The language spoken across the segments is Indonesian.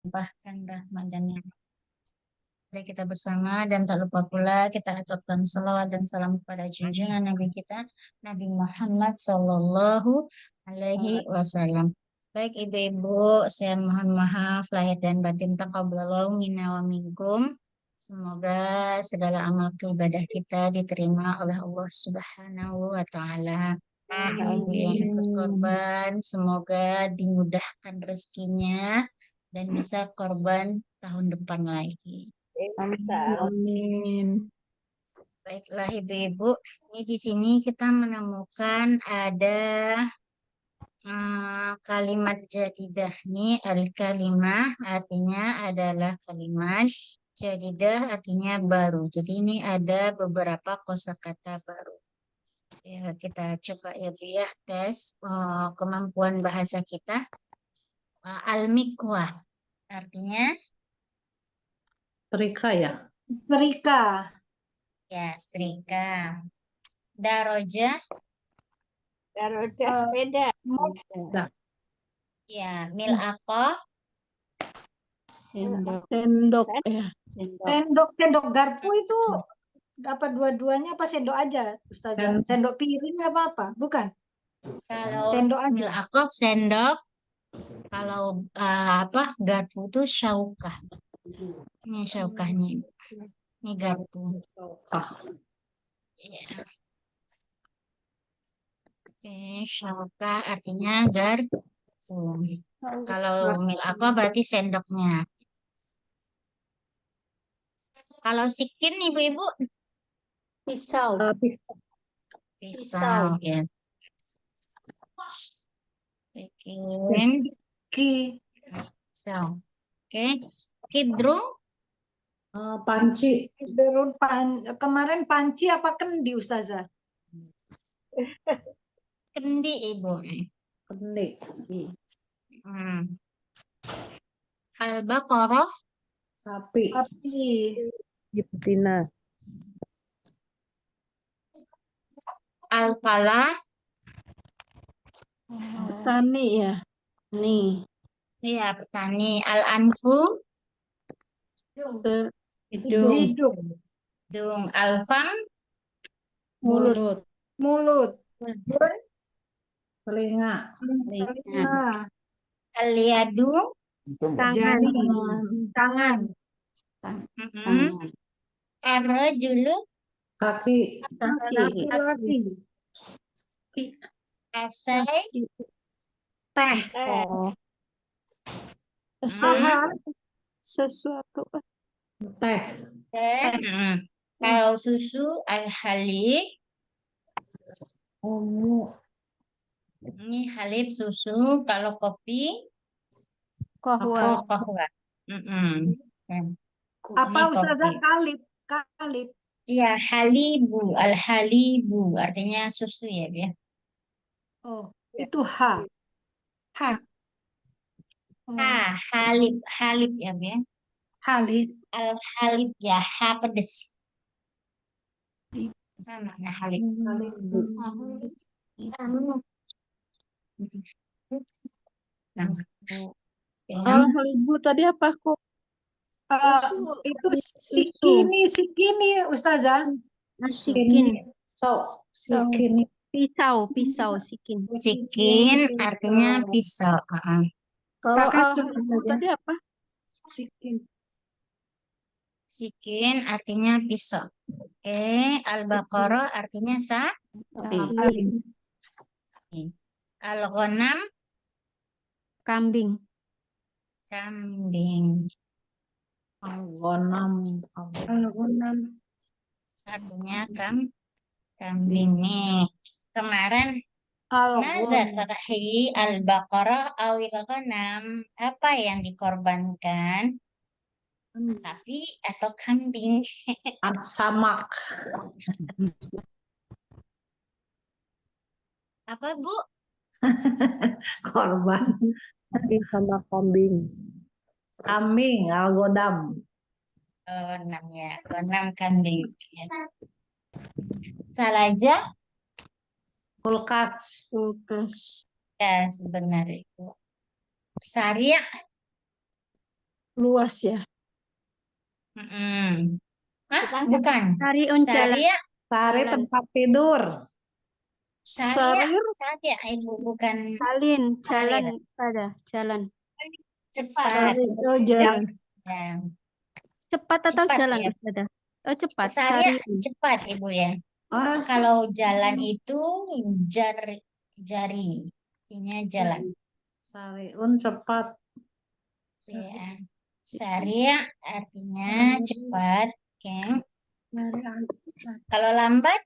Bahkan rahmat dan nikmat. Mari kita bersama dan tak lupa pula kita aturkan salawat dan salam kepada junjungan Nabi kita, Nabi Muhammad Sallallahu Alaihi Wasallam. Baik ibu-ibu, saya mohon maaf lahir dan batin taqabbalallahu minna wa minkum. Semoga segala amal ibadah kita diterima oleh Allah Subhanahu wa taala. Ibu-ibu yang ikut Amin. korban, semoga dimudahkan rezekinya dan bisa korban tahun depan lagi. Amin. Baiklah ibu-ibu, ini di sini kita menemukan ada kalimat jadidah. Ini al-kalimah artinya adalah kalimat, jadidah artinya baru. Jadi ini ada beberapa kosakata baru. Ya, kita coba ya Bu ya tes kemampuan bahasa kita. Al-mikwah artinya Rika ya? Rika. ya setrika. Daroja sepeda. ya mil'aqah. Sendok ya. Sendok garpu itu apa dua-duanya apa sendok aja, Ustazah? Sendok piring apa? Bukan. Kalau Sendok aja. mil'aqah sendok, kalau garpu itu syaukah. Ini syaukahnya. Ini garpu. Ya. Oke, syaukah artinya garpu. Kalau mil'aqah berarti sendoknya. Kalau sikin ibu-ibu Pisau. pisau ya. Sikin Ki. pisau. Oke, kidrung Panci. Kemarin panci apa kendi, Ustazah? kendi ibu. Kendi. Al-baqarah Sapi. Api. Betina. al-falah Petani ya. Nih. ya petani. Al-anfu Hidup. hidung. Al-fam Mulut. Mulut. uzun. Telinga. Telinga. Al-yadu Jari. Tangan. Ar-rajulu Kaki. Laki-laki. asai Teh. Sesuatu. Teh. Kalau susu al-halib. Ini halib susu. Kalau kopi Kohwa. kohwa. Apa Ini Ustazah? kopi. Kalib. Iya, halibu, al-halibu artinya susu ya, ya. Oh, itu H. Halib ya, ya. Halib. Al-halib ya, ha pedes. Mana halib? Ibu tadi apa kok? Itu sikini Ustazah. Sikin. Sikini. Pisau sikin. Sikin artinya pisau. Kalau tadi apa? Sikin. Sikin artinya pisau. Oke, al-baqarah artinya Sapi. al-ghanam Kambing. kambing. Al-ghanam. Artinya kambing nih. Kemarin nazar terakhir al-baqarah awil ghanam. Apa yang dikorbankan? Sapi atau kambing? As-samak. Apa Bu? Korban. Sapi sama kambing. Kambing, al-ghanam. Ghanam ya, ghanam kambing. Salah aja? Kulkas. Ya, sebenarnya itu. Syariah. Luas ya. Mm-mm. Hah? Bukan. Bukan. Sariun jalan. Saria, Sari Jalan. tempat tidur. saria, Sarir. saria, Ibu, bukan Salin, jalan sarir. pada jalan. Cepat. Sari. Oh, jalan. Ya. Cepat atau Cepat jalan ya. Ustazah? Oh, cepat. Saria Sariun. cepat, Ibu ya. Ah, Kalau jalan itu jari, artinya jalan. Sariun cepat. Ya. Saria artinya cepat. Oke. Kalau lambat,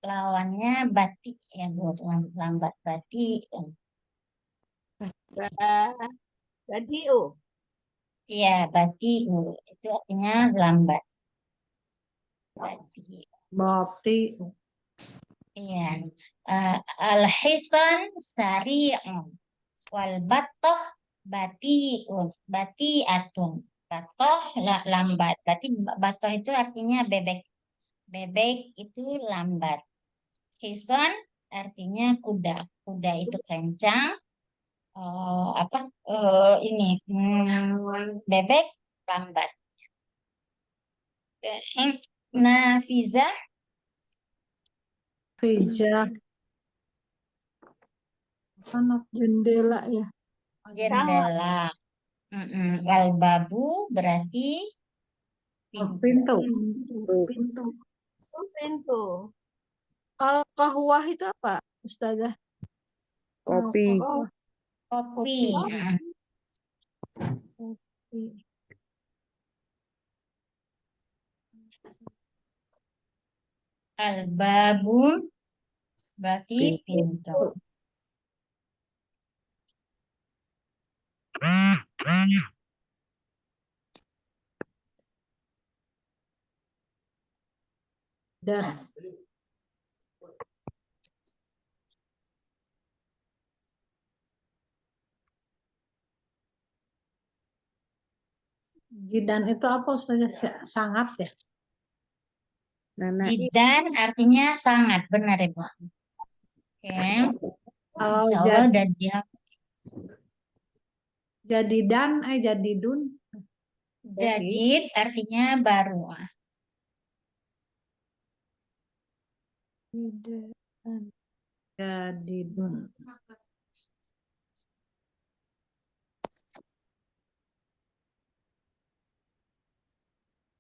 lawannya batik ya, buat lambat batik. Jadi Iya, batik itu artinya lambat. Batik. Boti. Iya. Al-hisan sari'un wal batoh bati'atun. Batoh lambat. Berarti batoh itu artinya bebek. Bebek itu lambat. Hisan artinya kuda. Kuda itu kencang. Ini bebek lambat. Nafizah Fija. Anak jendela ya. jendela. Wal babu berarti pintu. Pintu. pintu. Kalau kahwah itu apa, Ustazah? Kopi. Kopi. Al babu berarti pintu. Dan jidan itu apa, Ustazah? Sangat ya? Nana. Jidan artinya sangat, benar Ibu. Oke. Kalau Insya Allah udah dia jadidan, jadidun. jadid artinya baru. Jadidun.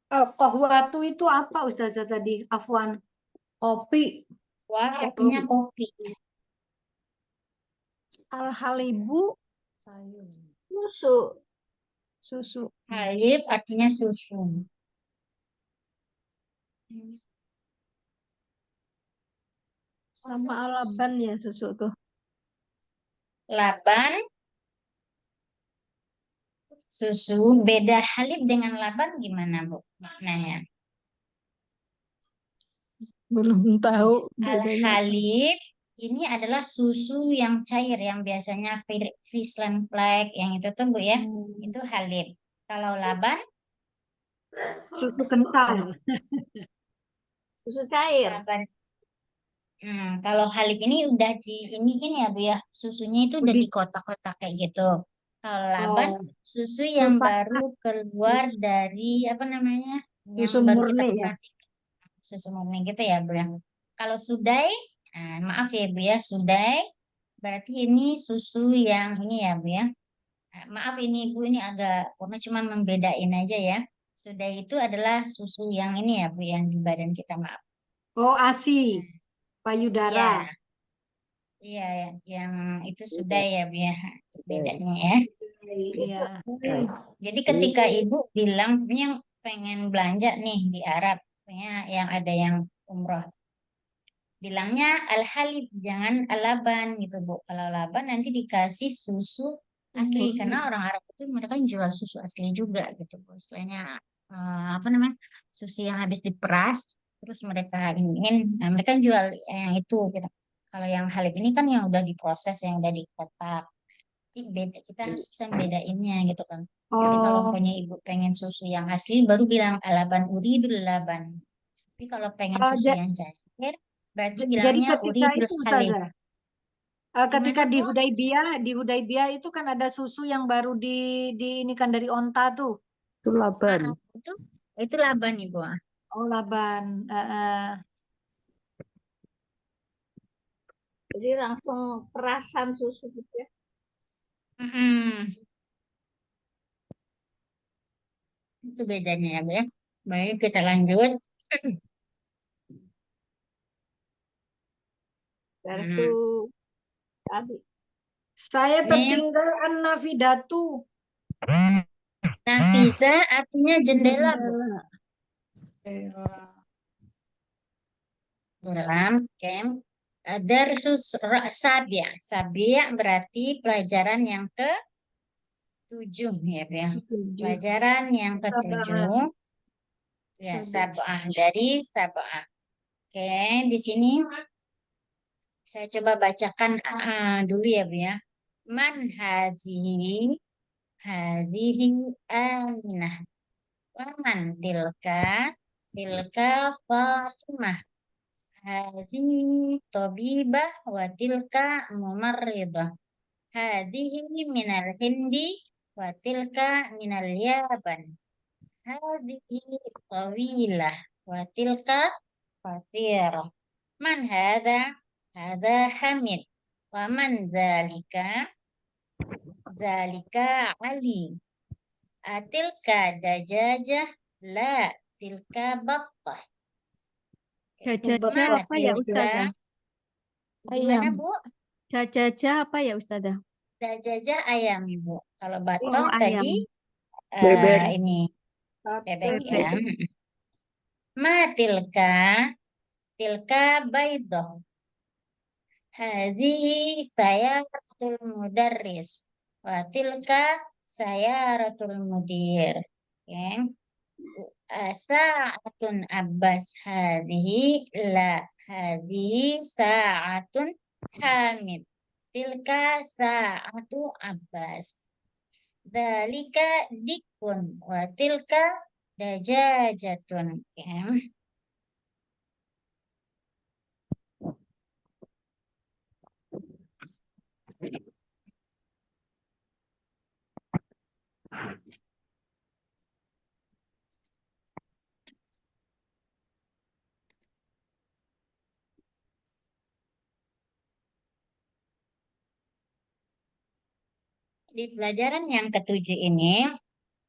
Al-qahwatu itu apa Ustazah tadi? Afwan. Kopi. Wah, artinya kopi. Al-halibu. Sayur. Susu. Susu. Halib artinya susu. Sama alaban ya susu tuh. Laban susu. Beda halib dengan laban gimana Bu maknanya? Belum tahu bedanya. Al-halib ini adalah susu yang cair yang biasanya Friesland Black yang itu tuh Bu ya. Itu halib. Kalau laban Susu kental. Susu cair. laban. Kalau halib ini udah ini ya Bu ya. Susunya itu udah di kotak-kotak kayak gitu. Kalau laban susu yang baru keluar dari apa namanya? Yang Susu baru kita murni ya? operasi. Susu murni gitu ya Bu ya. Kalau sudai, maaf ya Bu ya, sudai berarti ini susu yang ini ya Bu ya. Maaf ini Ibu ini agak karena cuma membedain aja ya. Sudai itu adalah susu yang ini ya Bu yang di badan kita maaf. Oh, ASI. Payudara. Iya. Iya, yang itu sudah ya Bu ya. Itu bedanya ya. Iya. Jadi ketika Ibu bilang punya pengen belanja nih di Arab, punya yang ada yang umroh. Bilangnya al-halib, jangan al-laban gitu Bu. Kalau laban nanti dikasih susu asli karena orang Arab itu mereka jual susu asli juga gitu Bu. Istilahnya apa namanya? Susu yang habis diperas terus mereka ingin mereka jual yang itu gitu. Kalau yang halib ini kan yang udah diproses, yang udah dikotak. Jadi beda, kita harus bisa bedainnya gitu kan. Jadi kalau punya ibu pengen susu yang asli baru bilang alaban uridul laban. Tapi kalau pengen susu yang cair berarti Jadi bilangnya ketika uridul itu halib. Ustazah, Ketika Gimana, Bu? di Hudaibiyah itu kan ada susu yang baru di ini kan dari onta tuh. Itu laban. Itu Laban, Ibu. Oh, Laban. Jadi langsung perasan susu gitu ya. Mm-mm. Itu bedanya ya, Bu ya. Baik, kita lanjut. Versus tadi. Saya Ini tertinggal an-nafidatu. Nafiza artinya jendela, Bu. Dalam camp. Darsus Sabi'. Sabi' berarti pelajaran yang ke-7 ya, Bu ya. Pelajaran yang ke-7 ya, sab'ah, dari sab'ah. Oke, di sini saya coba bacakan dulu ya, Bu ya. Man hazihi Aminah. Waman tilka Fatimah. Hadhihi tabibah wa tilka mumarridah. Hadhihi minal Hindi wa tilka minal Yaban. Hadhihi tawilah wa tilka qasirah. Man hadha? Hadha Hamid. Wa man zalika? Zalika Ali. Atilka dajajah? La, tilka battah. Jajaja Ma apa ya, tilka? Ustazah? Gimana, Ayam. Bu? Jajaja apa ya, Ustazah? Dajajah ayam, Ibu. Kalau Oh, batok ayam. tadi Bebek. ini bebek Bebek. ya. Ma tilka baydoh. Hadhihi sayaratul mudarris. Wa tilka sayaratul mudir. Oke. Sa'atun Abbas hadhihi la hadhihi sa'atun Hamid. Tilka sa'atu Abbas. Dalika dikun wa tilka dajajatun. Oke. Di pelajaran yang ke-7 ini,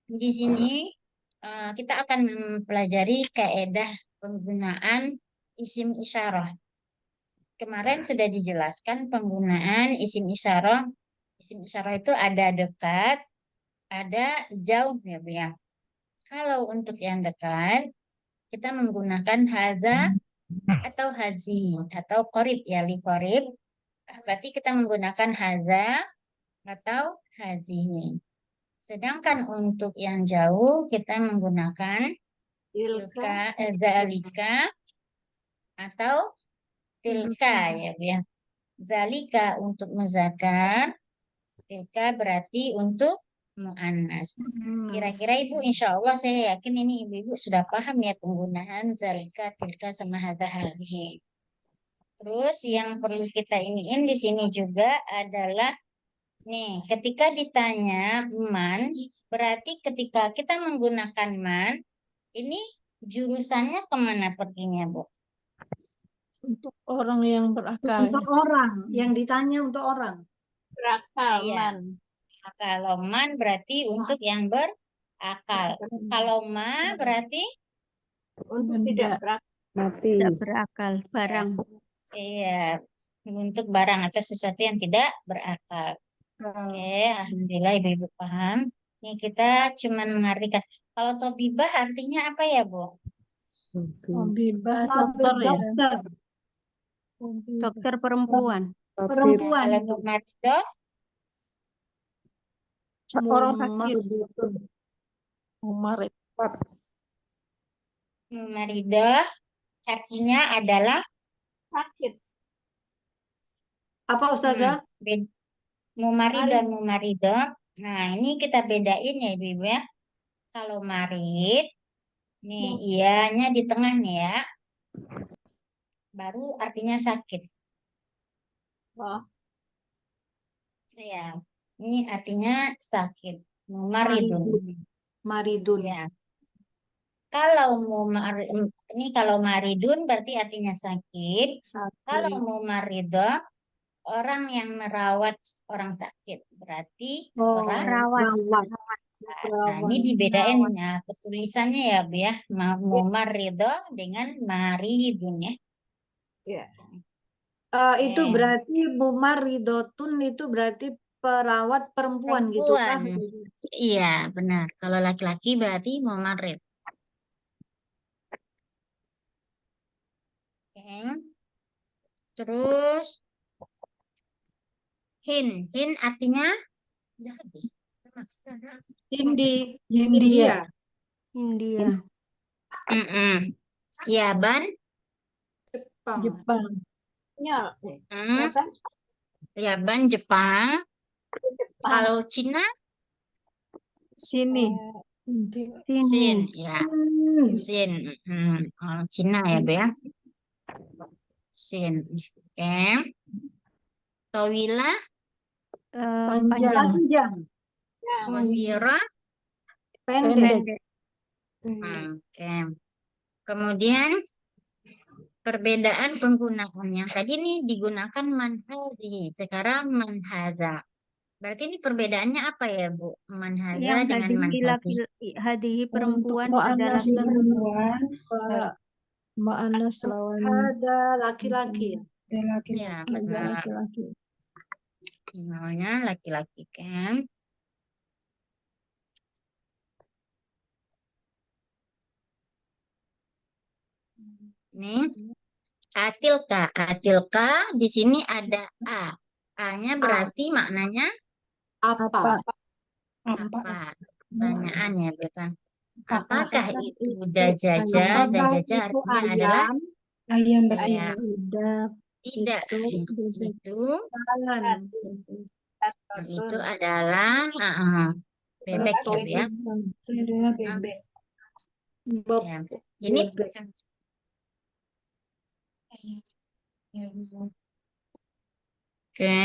di sini kita akan mempelajari kaidah penggunaan isim isyarah. Kemarin sudah dijelaskan penggunaan isim isyarah. Isim isyarah itu ada dekat, ada jauh ya, Bu ya. Kalau untuk yang dekat, kita menggunakan haza atau hazi atau korib ya, li korib. Berarti kita menggunakan haza atau hazi. Sedangkan untuk yang jauh kita menggunakan Tilka. zalika atau tilka ya, Bu ya. Zalika untuk muzakkar, tilka berarti untuk muannas. Kira-kira Ibu, insya Allah saya yakin ini Ibu-Ibu sudah paham ya penggunaan zalika, tilka, sama hadza hadhihi. Terus yang perlu kita iniin di sini juga adalah nih, ketika ditanya man, berarti ketika kita menggunakan man, ini jurusannya kemana perginya, Bu? Untuk orang yang berakal. Untuk orang, yang ditanya untuk orang. Berakal, Iya. man. Nah, kalau man berarti untuk yang berakal. Kalau ma berarti Untuk Benda. tidak berakal. Mati. Tidak berakal, barang. iya untuk barang atau sesuatu yang tidak berakal. Oke, alhamdulillah Ibu-Ibu paham. Ini kita cuman mengartikan. Kalau tobibah artinya apa ya, Bu? Tabibah dokter ya. Dokter, Dokter perempuan. perempuan Kalau itu. mumaridah, Orang sakit. Mumarid. mumaridah artinya adalah Sakit. Apa Ustazah? mumarid dan mumaridah. Nah, ini kita bedain ya, Ibu ya. Kalau marid, nih ianya di tengah nih ya. Baru artinya sakit. Wah. Ya, ini artinya sakit. Maridun. Maridun. Ya. Kalau ini kalau maridun berarti artinya sakit. Kalau Sakit. mumarido orang yang merawat orang sakit berarti Oh, orang. Perawat. rawat. Nah, ini dibedain ya petulisannya ya, Bu ya. Mumarido dengan maridun ya. Ya. Itu Oke. berarti Mumaridotun itu berarti perawat perempuan gitu kah? Perempuan. Iya, benar. Kalau laki-laki berarti mumarid. Oke. Terus hin artinya udah habis. Hindi, India. India. Yaban, Jepang. Jepang. hmm, Yaban Jepang. Kalau Cina, Sini. Sini. Sin, ya, Hmm. Sin. Oh, Cina ya, Bu ya. Sin. Oke. Tawila, Panjang. Panjang. Qasira. Pendek. Oke. Kemudian perbedaan penggunaannya. Tadi ini digunakan manhaji, sekarang manhaza. Berarti ini perbedaannya apa ya, Bu? Manhaza Yang dengan hadihi manhazi. hadihi Untuk perempuan mu'annas adalah perempuan, Pak. Mu'annas lawan Ada laki-laki ya. laki-laki. Ya, Ada benar. laki-laki. Namanya laki-laki kan. Nih, atilka. Atilka di sini ada A. A-nya berarti maknanya Apa? apa? Pertanyaan ya, bukan? Apakah Apakah itu itu dajaja? Apakah Dajaja itu artinya adalah ayam? ayam ya, berudak? tidak. bebek. Itu adalah bebek ya, Bu ya. Itu adalah bebek. Bob. Ya. Ini Bebek. Oke.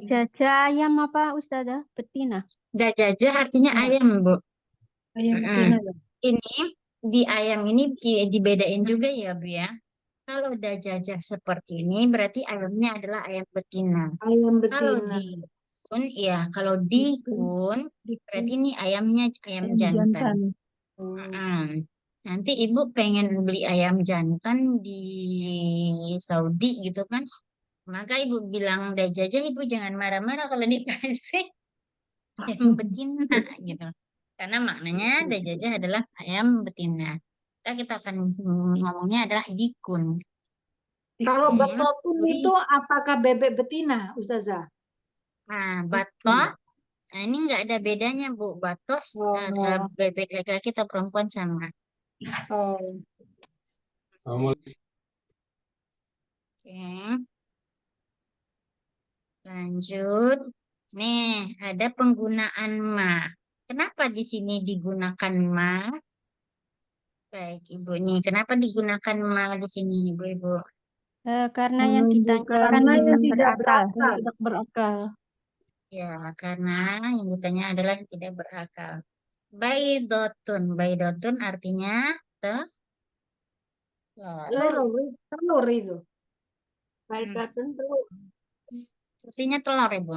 Jaja ayam apa Ustazah? Betina. Dajaja artinya ayam, Bu. Ayam Mm-mm. betina ya. Ini di ayam ini dibedain juga ya, Bu ya. Kalau dajajah seperti ini berarti ayamnya adalah ayam betina. Ayam Kalau betina. dikun, ya kalau dikun berarti ini ayamnya ayam Ayam jantan. jantan. Nanti ibu pengen beli ayam jantan di Saudi gitu kan? Maka ibu bilang dajajah, ibu jangan marah-marah kalau dikasih ayam betina gitu. Karena maknanya dajajah adalah ayam betina. Kita akan ngomongnya adalah dikun. Kalau Oke. betotun itu apakah bebek betina, Ustazah? Nah, batok, nah ini nggak ada bedanya, Bu. Batok adalah bebek laki-laki atau perempuan sama. Oh. Oke. Lanjut. Nih, ada penggunaan ma. Kenapa di sini digunakan ma? Baik, Ibu nih. Kenapa digunakan ma di sini, Ibu-ibu? Karena yang ditanyakan Karena tidak yang tidak berakal. Tidak berakal. Ya, karena yang ditanya adalah yang tidak berakal. Baidotun. Baidotun artinya telur. Telur itu. Baidotun telur. Artinya telur, Ibu.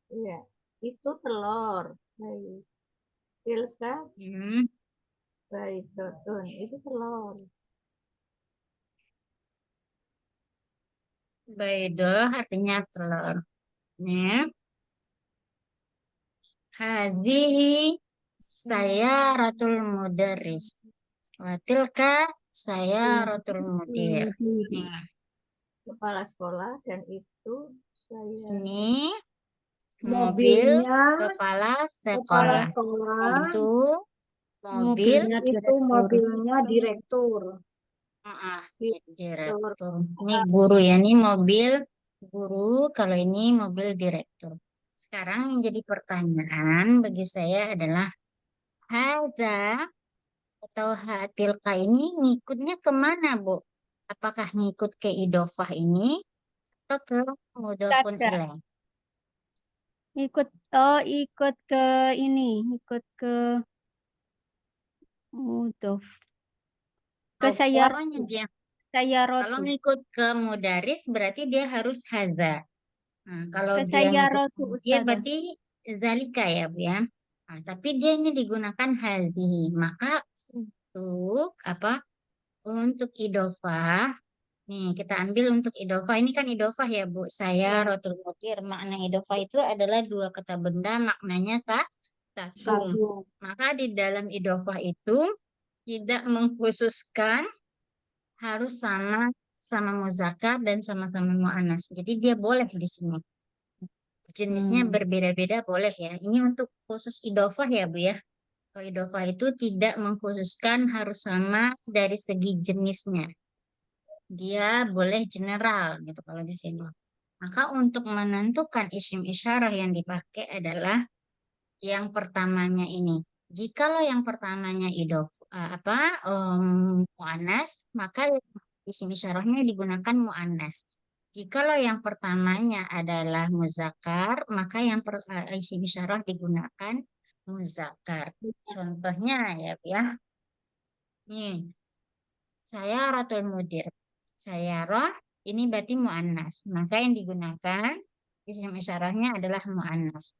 Iya, itu telur. Tilka baidotun itu telur. Baido artinya telur. Nih. Hadhihi saya ratul mudaris. Watilka saya ratul mudir. Nih, Kepala sekolah dan itu saya ini mobil Mobilnya kepala kepala sekolah. sekolah. Itu mobil Mobilnya Itu direktur. mobilnya direktur. direktur. Ini guru ya, ini mobil guru. Kalau ini mobil direktur. Sekarang yang jadi pertanyaan bagi saya adalah hadza atau hatilka ini ngikutnya kemana, Bu? Apakah ngikut ke idofah ini atau ke mudhofun Tidak. ilaih? Ikut ikut ke ini, ikut ke mudhof. Ke Pokoknya dia kalau sayarotu. ngikut ke mudaris berarti dia harus haza. Nah, kalau Ke dia ngikut sayarotu ke dia Ustazah. berarti zalika ya Bu ya. Nah, tapi dia ini digunakan hadhihi. Maka untuk apa? Untuk idofah. Nih, kita ambil untuk idofah. Ini kan idofah ya Bu. Saya rotul mutir. Makna idofah itu adalah dua kata benda. Maknanya satu. Satu. Maka di dalam idofah itu tidak mengkhususkan harus sama sama muzakkar dan sama-sama muannas. Jadi dia boleh di sini. Jenisnya Hmm. berbeda-beda boleh ya. Ini untuk khusus idofah ya Bu ya. Kalau idofah itu tidak mengkhususkan harus sama dari segi jenisnya. Dia boleh general gitu kalau di sini. Maka untuk menentukan isim isyarah yang dipakai adalah yang pertamanya ini. Jikalau yang pertamanya muannas, maka isim isyarahnya digunakan muannas. Jikalau yang pertamanya adalah muzakkar, maka isim isyarah digunakan muzakkar. Contohnya ya, Bu ya. Nih, saya ratul mudir. Saya roh, ini berarti muannas. Maka yang digunakan isim isyarahnya adalah muannas.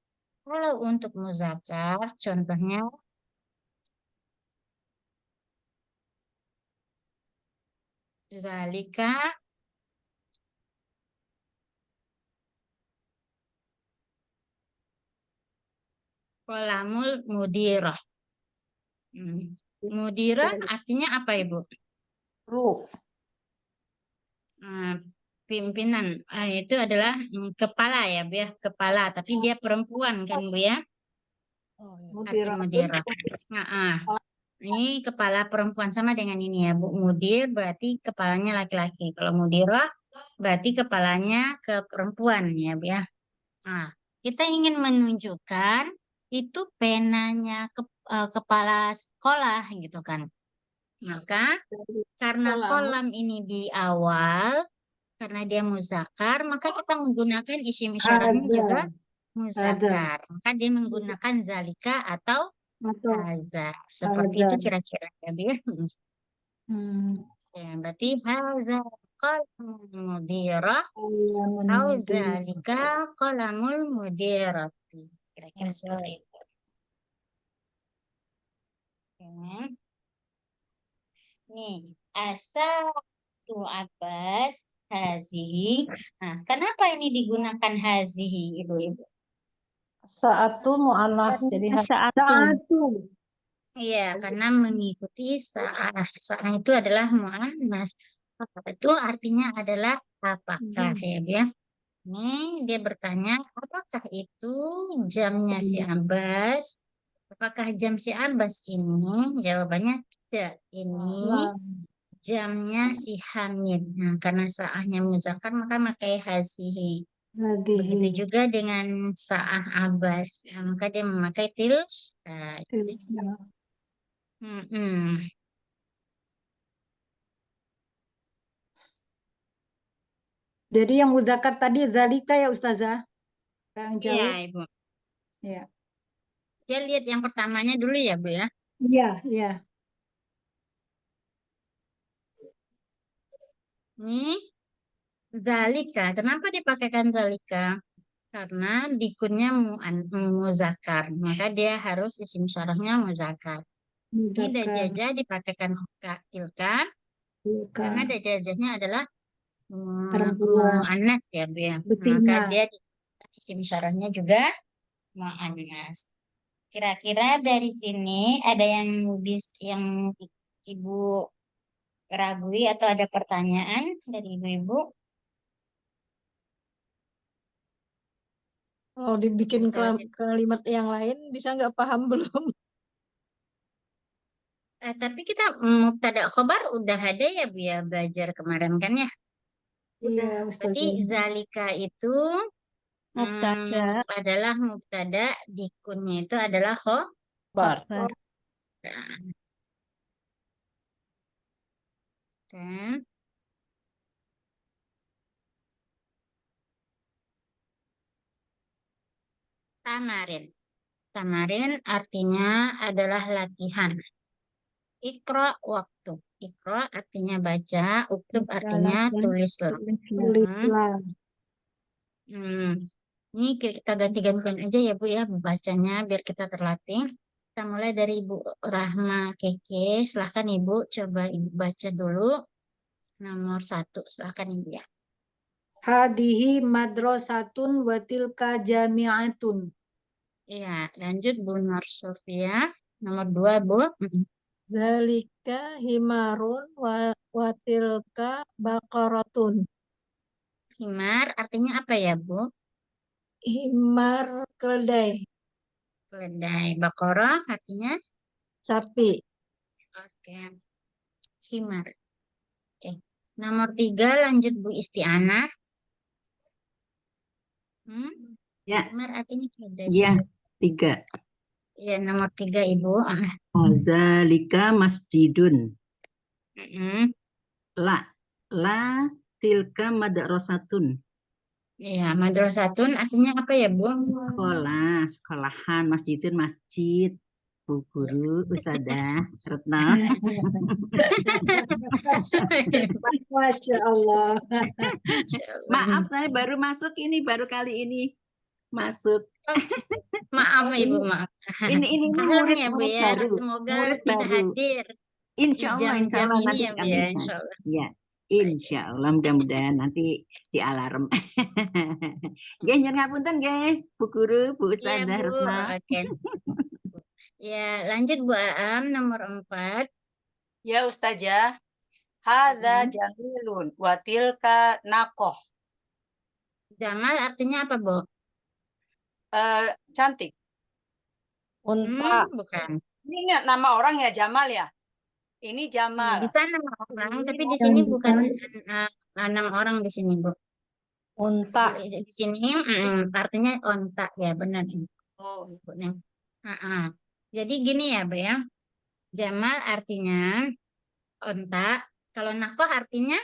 Kalau untuk muzakkar, contohnya zalika kolamul mudirah. Mudirah artinya apa Ibu? Ru. Hmm, Pimpinan. Itu adalah kepala ya Bu ya. Kepala, tapi dia perempuan kan Bu ya. Oh, ya. Arti Mudirah. mudirah. Nah, ini kepala perempuan sama dengan ini ya Bu. Mudir berarti kepalanya laki-laki. Kalau mudirah berarti kepalanya ke perempuan ya Bu ya. Nah, kita ingin menunjukkan itu penanya kepala sekolah gitu kan. Maka karena Kolam. kolam ini di awal, karena dia muzakkar, maka kita menggunakan isim isyarahnya juga Ada. muzakkar. Maka dia menggunakan zalika atau Atau haza. Seperti ada. itu kira-kira ya, Bu ya. Hmm. Ya, berarti haza qalamul mudirah Alamun atau mudirah. zalika qalamul mudirah. Kira-kira Ada. seperti itu. Oke. Nih, asal tu Abbas hazihi. Nah, kenapa ini digunakan hazihi, Ibu-ibu? Saat tuh mu'anas jadi Karena saat Satu. Iya, karena mengikuti sa'ah. Sa'ah itu adalah mu'annas. Itu artinya adalah apakah ya, Bu ya? Ini dia bertanya, apakah itu jamnya si Abbas? Apakah jam si Abbas ini? Jawabannya tidak. Ini Nah, jamnya si Hamid. Nah, karena sa'ahnya muzakkar maka pakai hazihi. Begitu hadihi. juga dengan sa'ah Abbas. Nah, maka dia memakai til. Nah, Tidak. mm-mm. Jadi yang mudzakkar tadi zalika ya Ustazah. Yang Iya, jauh. Ibu. Ya. Dia lihat yang pertamanya dulu ya, Bu ya. Iya, iya. Ini zalika. Kenapa dipakaikan zalika? Karena dikunnya muzakkar. Maka dia harus isim syarahnya muzakkar. Ini Mudzakkar. dajajah dipakaikan tilka karena Tilka. dajajahnya adalah Perempuan. mu'annas ya, Bu ya. Maka Betina. dia isim syarahnya juga mu'annas. Kira-kira dari sini ada yang Ibu ragui atau ada pertanyaan dari Ibu-ibu? Kalau dibikin Kita lanjut. kalimat yang lain bisa nggak paham belum? Tapi kita mubtada khobar udah ada ya Bu ya belajar kemarin kan ya. Iya, Berarti Ustazah. zalika itu mubtada adalah mubtada, dikunnya itu adalah Bar. khabar. kan. Tamarin. Tamarin artinya adalah latihan. Ikro waktu. Ikro artinya baca, uktub artinya Jalankan, tulislah. tulislah. Tulislah. Hmm. Ini kita ganti-gantian aja ya Bu ya bacanya biar kita terlatih. Kita mulai dari Ibu Rahma Keke. Silahkan Ibu coba Ibu baca dulu nomor 1. Silahkan Ibu ya. Hadihi madrasatun wa tilka jami'atun. Iya, lanjut Bu Nur Sofia. Nomor 2 Bu. Zalika himarun wa tilka baqaratun. Himar artinya apa ya Bu? Himar keledai, Keledai. Bakoroh artinya sapi. oke. Himar. Oke. Nomor 3 lanjut Bu Istianah. Ya, Himar artinya keledai. ya, 3. Ya, nomor 3 Ibu. Zalika masjidun. Mm-mm. La tilka madrasatun. Ya, madrasatun artinya apa ya Bu? Sekolah, sekolahan, masjidun, masjid. Bu guru, Ustazah, Retno. Masya Allah. Maaf, saya baru masuk ini, baru kali ini masuk. Maaf Ibu, maaf. Ini Ahlan murid ya Bu murid ya. baru, Semoga murid bisa baru. hadir di Insya Allah jam-jam ini nanti ya Bu kami ya, bisa. insya Allah. Ya, insya Allah mudah-mudahan nanti di alarm. Nggih, nyuwun ngapunten nggih, Bu Guru, Bu Iya Ustazah Bu, Retno. oke. Ya, lanjut Bu Aam nomor 4. Ya Ustazah, hadza jamilun wa tilka naqoh. Jamal artinya apa Bu? Cantik. Unta. Bukan. Ini nama orang ya Jamal ya? Ini Jamal. Di sana orang, tapi di sini bukan 6 orang di sini Bu. Unta. Di sini artinya onta ya benar Ibu. Oh, Jadi gini ya Bu ya. Jamal artinya onta. Kalau nakoh artinya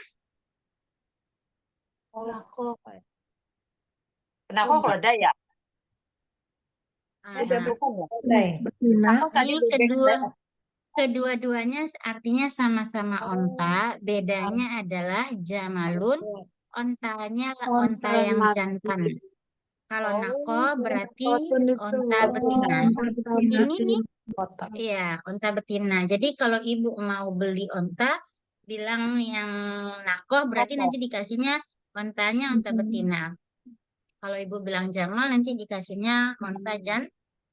kenapa keledai ya? ah, bukan ya? Betina. ini kedua-duanya artinya sama-sama onta. Bedanya adalah jamalun, ontanya onta yang jantan. Kalau nako berarti onta betina. Ini nih ya onta betina. Jadi kalau ibu mau beli onta, bilang yang nako berarti nanti dikasihnya ontanya onta betina. Kalau ibu bilang jamal nanti dikasihnya onta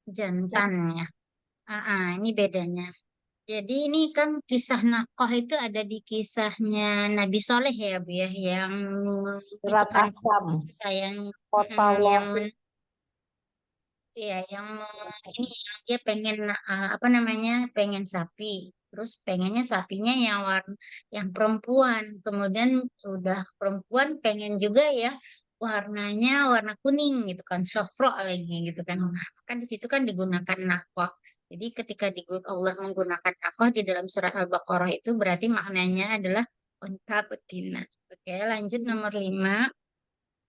jantan ya. Ini bedanya. Jadi ini kan kisah Nakoh itu ada di kisahnya Nabi Soleh ya Bu ya, yang itu Surat kan Asam. yang Kota yang Lohit. ya yang ini yang dia pengen apa namanya pengen sapi, terus pengennya sapinya yang perempuan, kemudian udah perempuan pengen juga ya warnanya warna kuning gitu kan, sofro lagi gitu kan. Kan di situ kan digunakan nakoh. Jadi ketika Allah menggunakan nakoh di dalam surah Al-Baqarah itu berarti maknanya adalah unta betina. Oke, lanjut nomor 5.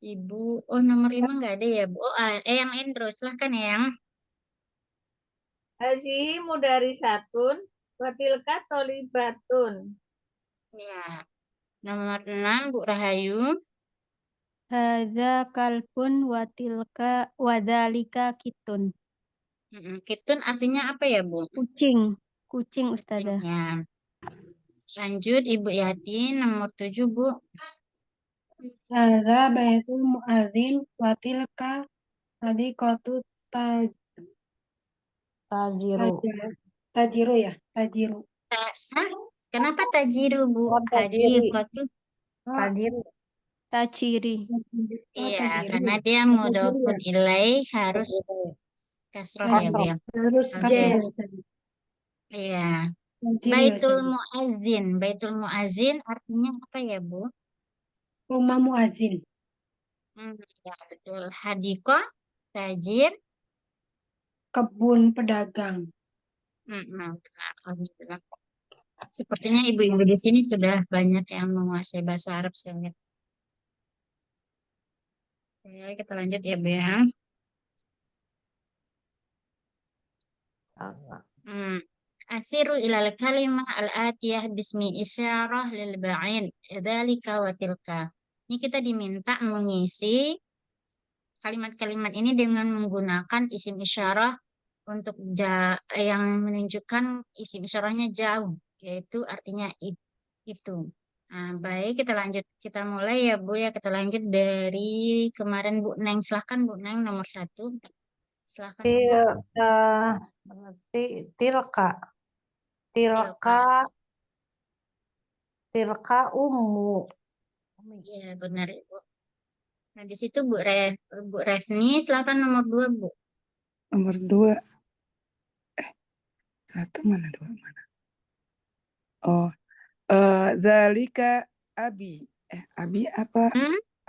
Ibu, nomor 5 nggak ada ya Bu? Yang Endro, silahkan yang. Hazihi mudarisatun wa tilka tolibatun. Ya, nomor 6 Bu Rahayu. Hadza kalbun wa tilka wa dzalika kitun. Kitun artinya apa ya Bu? Kucing. Kucing Ustazah. Ya. Lanjut Ibu Yati, nomor 7 Bu. Hadza baitul muadzin wa tilka hadiqatu Tajiru. tajiru ya, tajiru. Hah? Kenapa tajiru Bu? Tajiri. Hadifatu. Tajiru. Taciri. Iya, karena dia mudhofun ilaih harus kasroh ya Bu ya. Harus Oke. jen. Iya. Tajiri Baitul Ustazah. Muazzin. Baitul Muazzin artinya apa ya Bu? Rumah muazin. Ya, betul. Hadikoh, tajir. Kebun pedagang. Benar. Alhamdulillah. Sepertinya ibu-ibu di sini sudah banyak yang menguasai bahasa Arab saya lihat. Oke, kita lanjut ya Bu ya. Asiru ilal kalimah al-atiyah bismi isyarah lil ba'in dzalika wa tilka. Ini kita diminta mengisi kalimat-kalimat ini dengan menggunakan isim isyarah untuk yang menunjukkan isim isyarahnya jauh, yaitu artinya itu. Nah, baik, kita lanjut. Kita mulai ya, Bu, ya. Kita lanjut dari kemarin, Bu Neng. Silahkan, Bu Neng, nomor 1. Silahkan, Bu. Tilka. Tilka. Tilka ummu. Iya, benar, Ibu. Nah, di situ Bu Refni, silahkan nomor 2, Bu. Nomor 2. 1 mana 2 mana? Oh, zalika abi. Abi apa?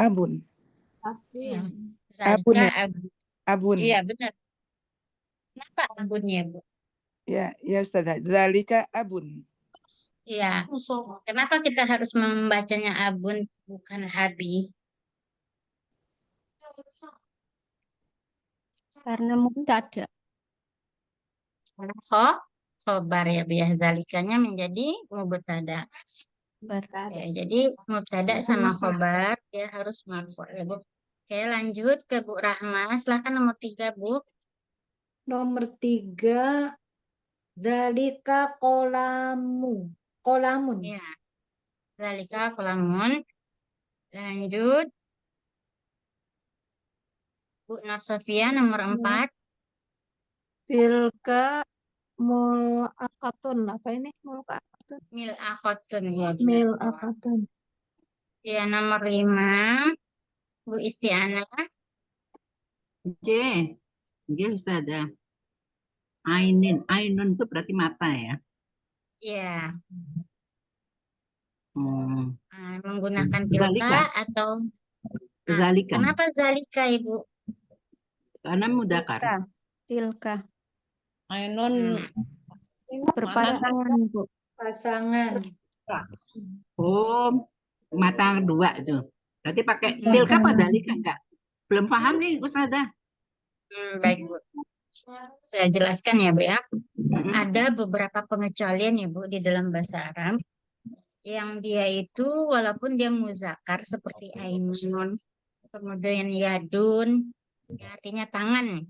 Abun. Iya. Abun Zalika ya? Abun. Iya, benar. Kenapa abunnya, Bu? Ya, Ustazah. Zalika abun. Iya. Kenapa kita harus membacanya abun bukan abi? Karena mubtada. Karena khobar ya, biar zalikanya menjadi mubtada. Ya, jadi mubtada sama khobar ya harus marfu ya, Bu. Oke, lanjut ke Bu Rahma. Silakan nomor 3, Bu. Nomor 3, zalika kolamun. Ya, zalika kolamun. Lanjut Bu Nur Sofia nomor 4. Tilka mulaqatun. Apa ini? Mulaqatun. Mil akhotun ya. Milaqatun. Ya, nomor 5 Bu Istiana. J. Ustazah. Ainun itu berarti mata ya. Ya, Zalika. menggunakan tilka atau Zalika. kenapa zalika, Ibu? Karena mudakar. Tilka. Ainun Berpasangan, Bu. Pasangan. Oh, mata kedua itu. Berarti pakai tilka apa zalika enggak? Belum paham nih Ustazah. Baik, Bu. Saya jelaskan ya, Bu ya. Ada beberapa pengecualian ya, Bu, di dalam bahasa Arab yang dia itu walaupun dia muzakkar seperti ainun, kemudian yadun, yang artinya tangan,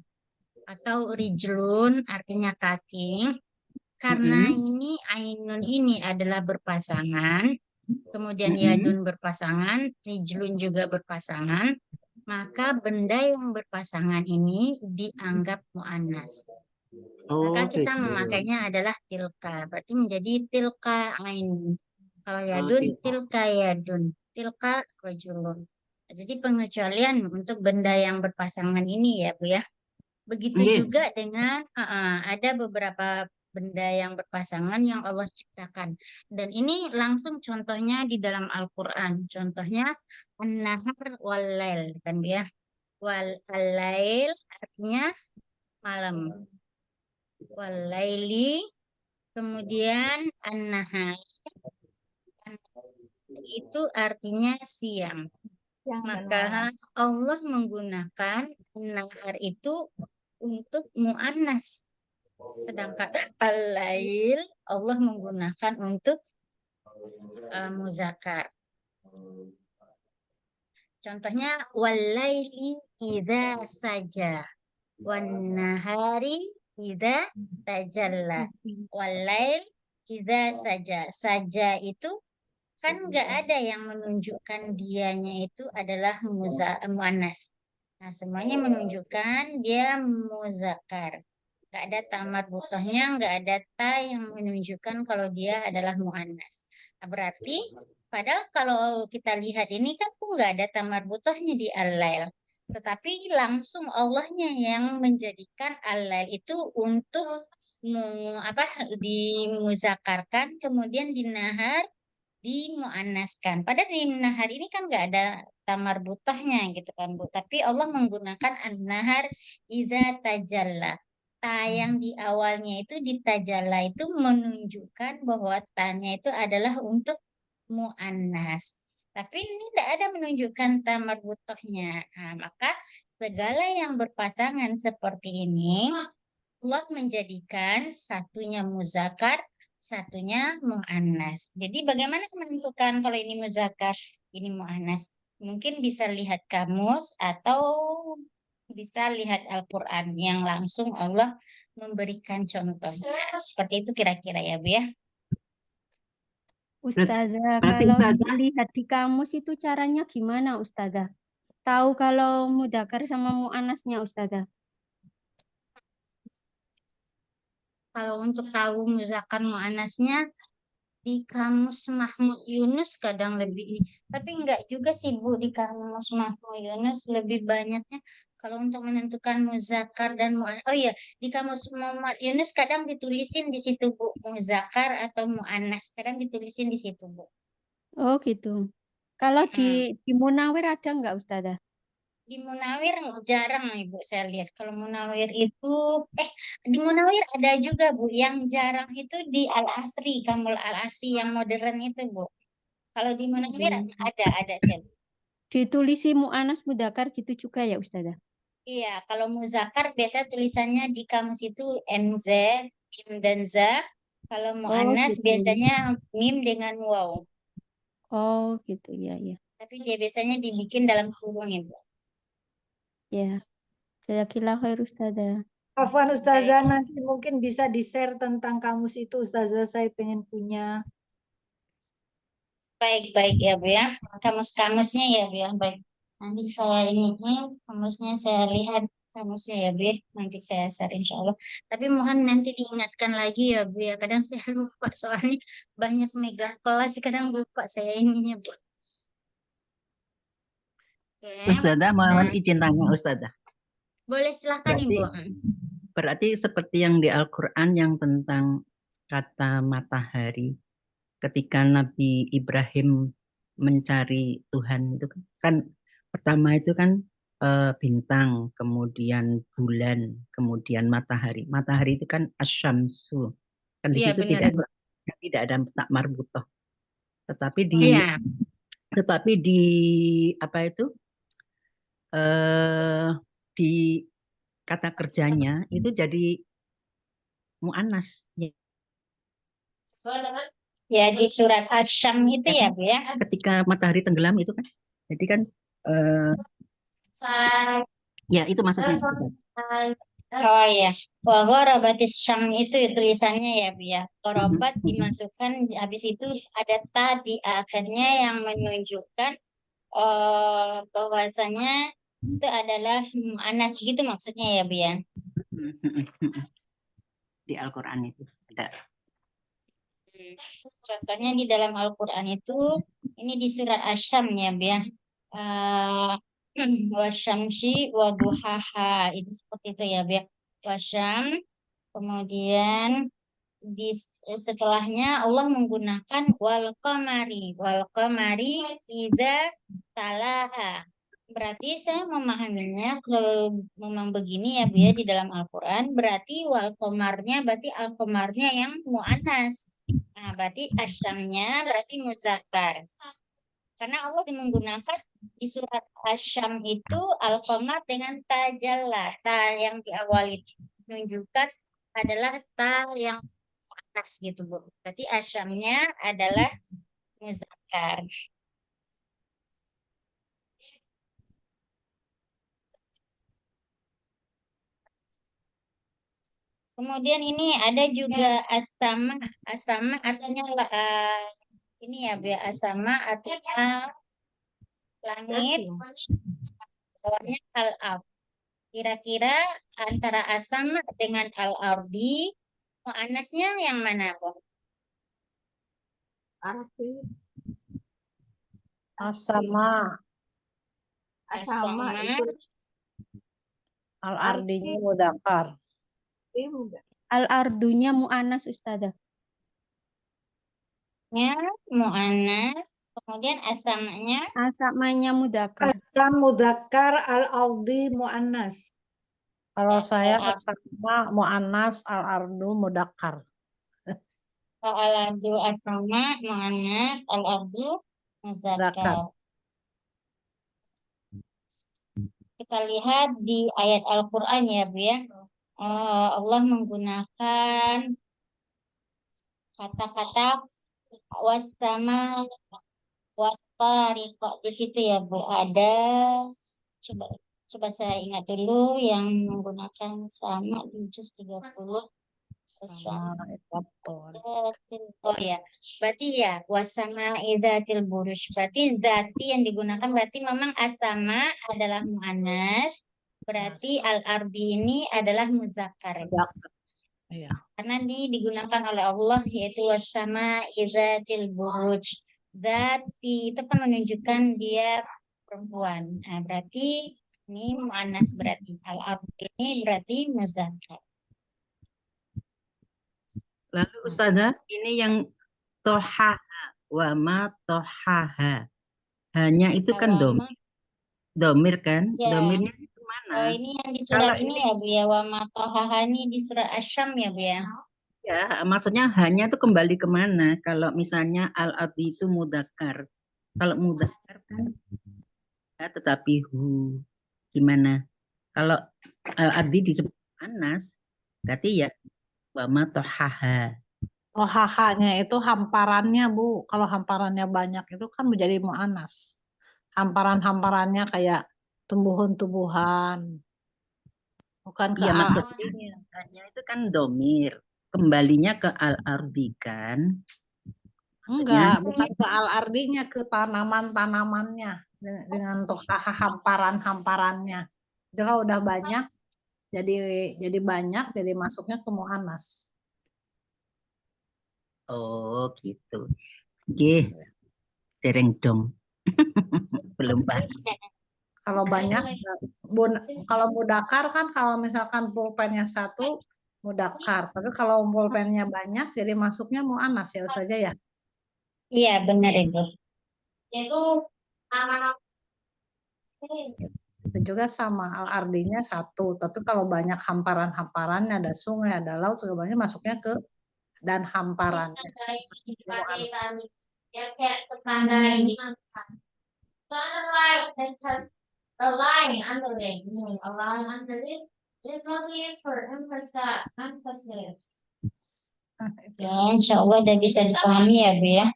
atau rijlun, artinya kaki. Karena ini ainun ini adalah berpasangan, kemudian yadun berpasangan, rijlun juga berpasangan, maka benda yang berpasangan ini dianggap mu'annas. Maka kita gitu. memakainya adalah tilka. Berarti menjadi tilka ainun. Kalau yadun, tilka yadun. Tilka rajulun. Jadi pengecualian untuk benda yang berpasangan ini ya, Bu ya. Begitu juga dengan ada beberapa benda yang berpasangan yang Allah ciptakan. Dan ini langsung contohnya di dalam Al-Quran. Contohnya an-nahar wal-lail kan ya. Wal-lail artinya malam. Wal-laili kemudian an-nahar itu artinya siang. Maka Allah menggunakan nahar itu untuk mu'annas. Sedangkan al-lail Allah menggunakan untuk muzakkar. Contohnya wal-laili idza saja wan nahari idza tajalla. Wal-lail idza saja. Saja itu kan nggak ada yang menunjukkan dianya itu adalah muannas. Nah, semuanya menunjukkan dia muzakkar. Nggak ada tamar butohnya, nggak ada ta yang menunjukkan kalau dia adalah muannas. Nah, berarti padahal kalau kita lihat ini kan nggak ada tamar butohnya di al-lail. Tetapi langsung Allahnya yang menjadikan al-lail itu untuk dimuzakarkan, kemudian dinahar dimuannaskan. Padahal di nahar ini kan nggak ada tamar butahnya gitu kan, Bu. Tapi Allah menggunakan an-nahar idza tajalla. Ta yang di awalnya itu di tajalla itu menunjukkan bahwa tanya itu adalah untuk muannas. Tapi ini tidak ada menunjukkan tamar butahnya. Nah, maka segala yang berpasangan seperti ini Allah menjadikan satunya muzakkar, satunya muannas. Jadi bagaimana menentukan kalau ini muzakkar, ini muannas? Mungkin bisa lihat kamus atau bisa lihat Al-Quran yang langsung Allah memberikan contoh. Seperti itu kira-kira ya, Bu ya. Ustazah, Berarti kalau Ustazah, dilihat di kamus itu caranya gimana, Ustazah? Tahu kalau mudzakkar sama muannasnya, Ustazah? Kalau untuk tahu muzakkar muannasnya di kamus Mahmud Yunus kadang lebih ini. Tapi enggak juga sih Bu, di kamus Mahmud Yunus lebih banyaknya kalau untuk menentukan muzakkar dan muannas. Oh iya, di kamus Muhammad Yunus kadang ditulisin di situ Bu, muzakkar atau muannas. Kadang ditulisin di situ Bu. Oh gitu. Kalau Hmm. di Munawir ada nggak, Ustazah? Di Munawir jarang Ibu saya lihat. Kalau Munawir itu, di Munawir ada juga Bu. Yang jarang itu di Al-Asri, Kamul Al-Asri yang modern itu Bu. Kalau di Munawir ada sih. Ditulisi muannas mudzakkar gitu juga ya, Ustazah? Iya, kalau muzakkar biasa tulisannya di kamus itu MZ, mim dan za. Kalau Oh muannas gitu. biasanya mim dengan waw. Oh gitu, ya ya. Tapi dia biasanya dibikin dalam kurung Ibu. Ya. Jazakillah khair, Ustazah. Afwan Baik. Ustazah, nanti mungkin bisa di-share tentang kamus itu Ustazah, saya pengen punya. Baik ya Bu ya. Kamus-kamusnya ya Bu ya. Baik. Nanti saya ini kamusnya saya lihat kamusnya ya Bu ya. Nanti saya share insya Allah. Tapi mohon nanti diingatkan lagi ya Bu ya. Kadang saya lupa soalnya banyak megang kelas. Kadang lupa saya ininya Bu. Oke. Ustazah mohon Nah, izin tanya Ustazah. boleh silahkan Berarti Ibu. berarti seperti yang di Al-Quran yang tentang kata matahari ketika Nabi Ibrahim mencari Tuhan itu kan pertama itu kan bintang, kemudian bulan, kemudian matahari. Matahari itu kan asyamsu. Kan di Iya situ benar. tidak ada tak marbutoh. Tetapi di Iya. apa itu di kata kerjanya itu jadi muannas. Ya di surat Asy-Syam itu ya Bu ya. Ketika matahari tenggelam itu kan, jadi kan ya itu maksudnya. Oh ya, wa gharabatis syam itu tulisannya ya Bu ya. Gharabat dimasukkan habis itu ada ta di akhirnya yang menunjukkan bahwasanya itu adalah anas gitu maksudnya ya Bu ya. Di Al-Quran itu ada. Contohnya di dalam Al-Quran itu ini di surat Asy-Syam ya Bu ya. Wasyamsi wa duhaha itu seperti itu ya Bu ya. Wasyam kemudian setelahnya Allah menggunakan wal qamari idza talaha. Berarti saya memahaminya kalau memang begini ya Bu ya di dalam Al-Qur'an berarti wal qamarnya berarti al-qamarnya yang muannas. Nah, berarti asyamnya berarti muzakkar. Karena Allah menggunakan di surat Asyam itu al-qamar dengan tajalla, ta yang di awal itu menunjukkan adalah ta yang atas gitu Bu. Berarti asyamnya adalah muzakkar. Kemudian ini ada juga asama. Asama artinya ini ya Bu ya, asama artinya langit, bawahnya al-ard. Kira-kira antara asama dengan al-ardi, muannasnya yang mana Bu? Asama. Asama Al-ardinya mudzakkar. Al-ardunya muannas, Ustazah. muannas, kemudian asamanya Asamanya mudzakkar. Asam mudzakkar al-ardi muannas. Kalau saya al-ard. asama muannas, al-ardu mudzakkar. Al-ardu asama, muannas, al-ardu muzakkar. Kita lihat di ayat Al-Qur'an ya Bu ya. Allah menggunakan kata-kata wasama watariq. Di situ ya Bu, ada coba coba saya ingat dulu yang menggunakan sama di juz 30 Sama wasama Apple. oh ya, berarti ya wasama idatil buruj, berarti zati yang digunakan berarti memang asama adalah muannas, berarti al-ardi ini adalah muzakkar Iya. karena ini digunakan oleh Allah yaitu wasama idatil buruj. Zati itu kan menunjukkan dia perempuan. Nah, berarti ini muannas, berarti al-ardi ini berarti muzakkar. Lalu Ustazah, ini yang tohaha wa ma tohaha. Hanya itu kan Awama, domir kan? ya. Domirnya itu Oh, mana? ini yang di Kalau surat ini ini ya Bu ya, wa matohaha ini di surat Asyam ya Bu ya. ya, maksudnya hanya itu kembali kemana? Kalau misalnya al-ardi itu mudzakkar. Kalau mudzakkar kan ya, tetapi hu. Gimana? Kalau al-ardi disebut anas, berarti ya wa ma tohaha. Rohahanya itu hamparannya, Bu. Kalau hamparannya banyak itu kan menjadi mu'anas. Hamparan-hamparannya kayak tumbuhan-tumbuhan. Bukan ke Iya, al. maksudnya hanya itu kan domir. Kembalinya ke al-ardi kan? Enggak, bukan ke al-ardinya, ke tanaman-tanamannya. Dengan hamparan-hamparannya. Jadi kalau udah banyak, jadi banyak, jadi masuknya ke mu'anas. Oh, gitu. Oke, dereng dong. Belum paham. Kalau banyak, kalau mudakar kan kalau misalkan pulpennya satu, mudakar. Tapi kalau pulpennya banyak, jadi masuknya mu'anas ya saja ya. Iya benar Ibu. Itu Itu juga sama, al-ardinya satu. Tapi kalau banyak hamparan-hamparannya, ada sungai, ada laut, sebenarnya masuknya ke dan hamparannya. ya kayak tetangga ini. Sunlight that has a line under it, a line under it is not used for emphasis. Ya, insya Allah udah bisa dipahami ya Bu ya.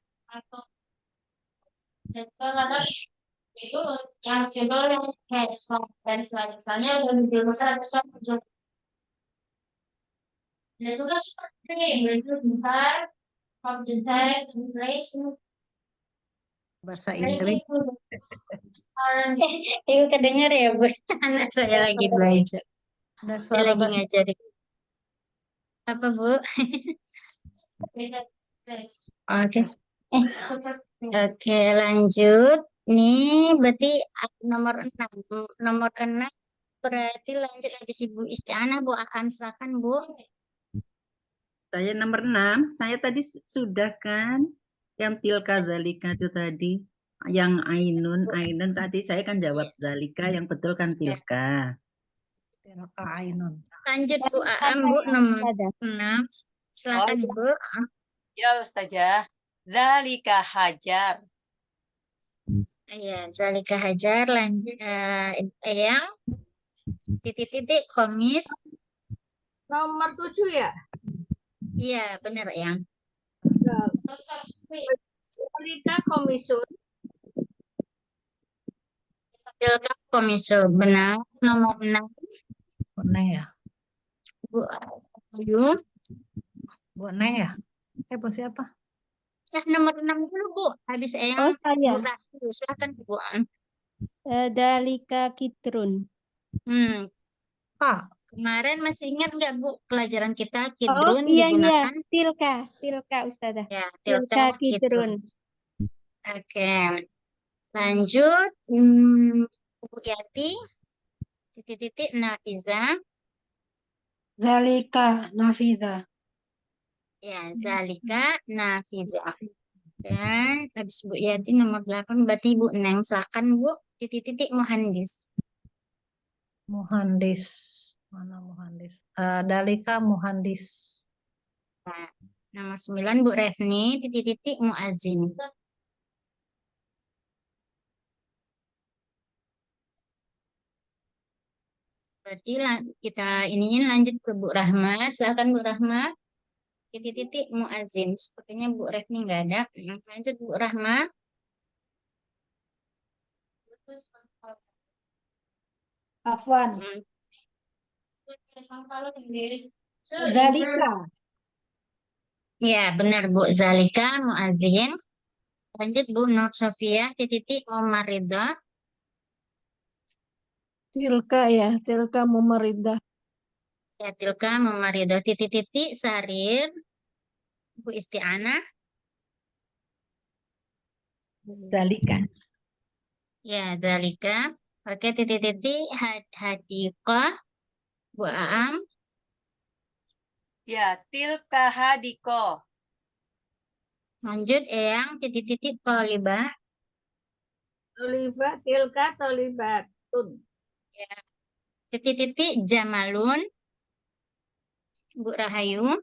Itu yang simbol yang kayak garis misalnya udah lebih besar besar dan itu kan seperti itu besar of the text and place Bahasa Inggris. Ibu kedengar ya Bu, anak saya lagi belajar, Ada saya suara lagi bahasa ngajarin apa Bu? Oke. Oke, lanjut. Nih, berarti nomor 6. Nomor 6 berarti lanjut habis Ibu isti'anah, Bu akan silakan Bu. Saya nomor 6, saya tadi sudah kan yang tilka zalika itu tadi. Yang ainun tadi saya kan jawab zalika, yang betul kan tilka. Tilka ainun. Lanjut Bu Aam, Bu nomor 6. Silakan Oh, Bu. Ya Ustazah. Dzalika hajar. Iya, zalika hajar lanjut yang titik-titik komis. Nomor 7 ya? Iya, benar yang. Zalika komisun. Tilka komisul, benar. Nomor 6 Bu Neng ya? Bu Ayu. Bu Neng ya? Bu siapa? Nomor 6 dulu Bu. Habis Oh, yang saya. Bu Rahyu. Silakan Bu. Dalika kitrun. Kak, Kemarin masih ingat nggak Bu pelajaran kita Oh, kidrun iya, digunakan? Tilka, Ustazah. Ya, Tilka tilka kitrun. Oke. Lanjut. Bu Yati. Titik-titik Nafiza. Zalika nafiza. Ya, Zalika Nafiza. Dan habis Bu Yati nomor 8 berarti Bu Neng. Silakan Bu. Titik-titik Muhandis. Muhandis. Mana Muhandis? Dalika Muhandis. Nah, nomor 9 Bu Refni. Titik-titik Muazin. Berarti kita iniin lanjut ke Bu Rahma. Silakan Bu Rahma. Titik-titik muazin. Sepertinya Bu Retni nggak ada. Lanjut Bu Rahma. Afwan. Zalika. Ya, benar Bu. Zalika muazin. Lanjut Bu Nur Sofia. Titik mumaridah. tilka mumaridah. Ya, tilka mumaridah. Titik-titik sarir. Bu Isti'anah. Zalika. Ya, zalika. Oke, titik-titik hadiqah. Bu Aam. Ya, tilka hadiko. Lanjut Eyang. Titik-titik tolibah. Tilka tolibatun. Ya. Titik-titik jamalun. Bu Rahayu.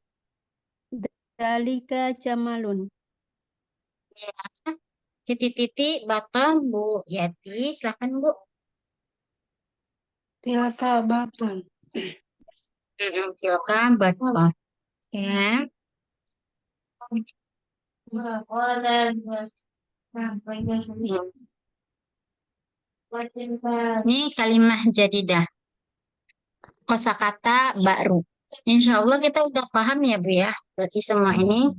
Dzalika jamalun. Ya. Titik-titik batah Bu Yati. Silakan Bu. Tilka batun. Tilka batah. Ya. Ini kalimah jadidah. Kosakata baru. Insya Allah kita udah paham ya Bu ya. Berarti semua ini.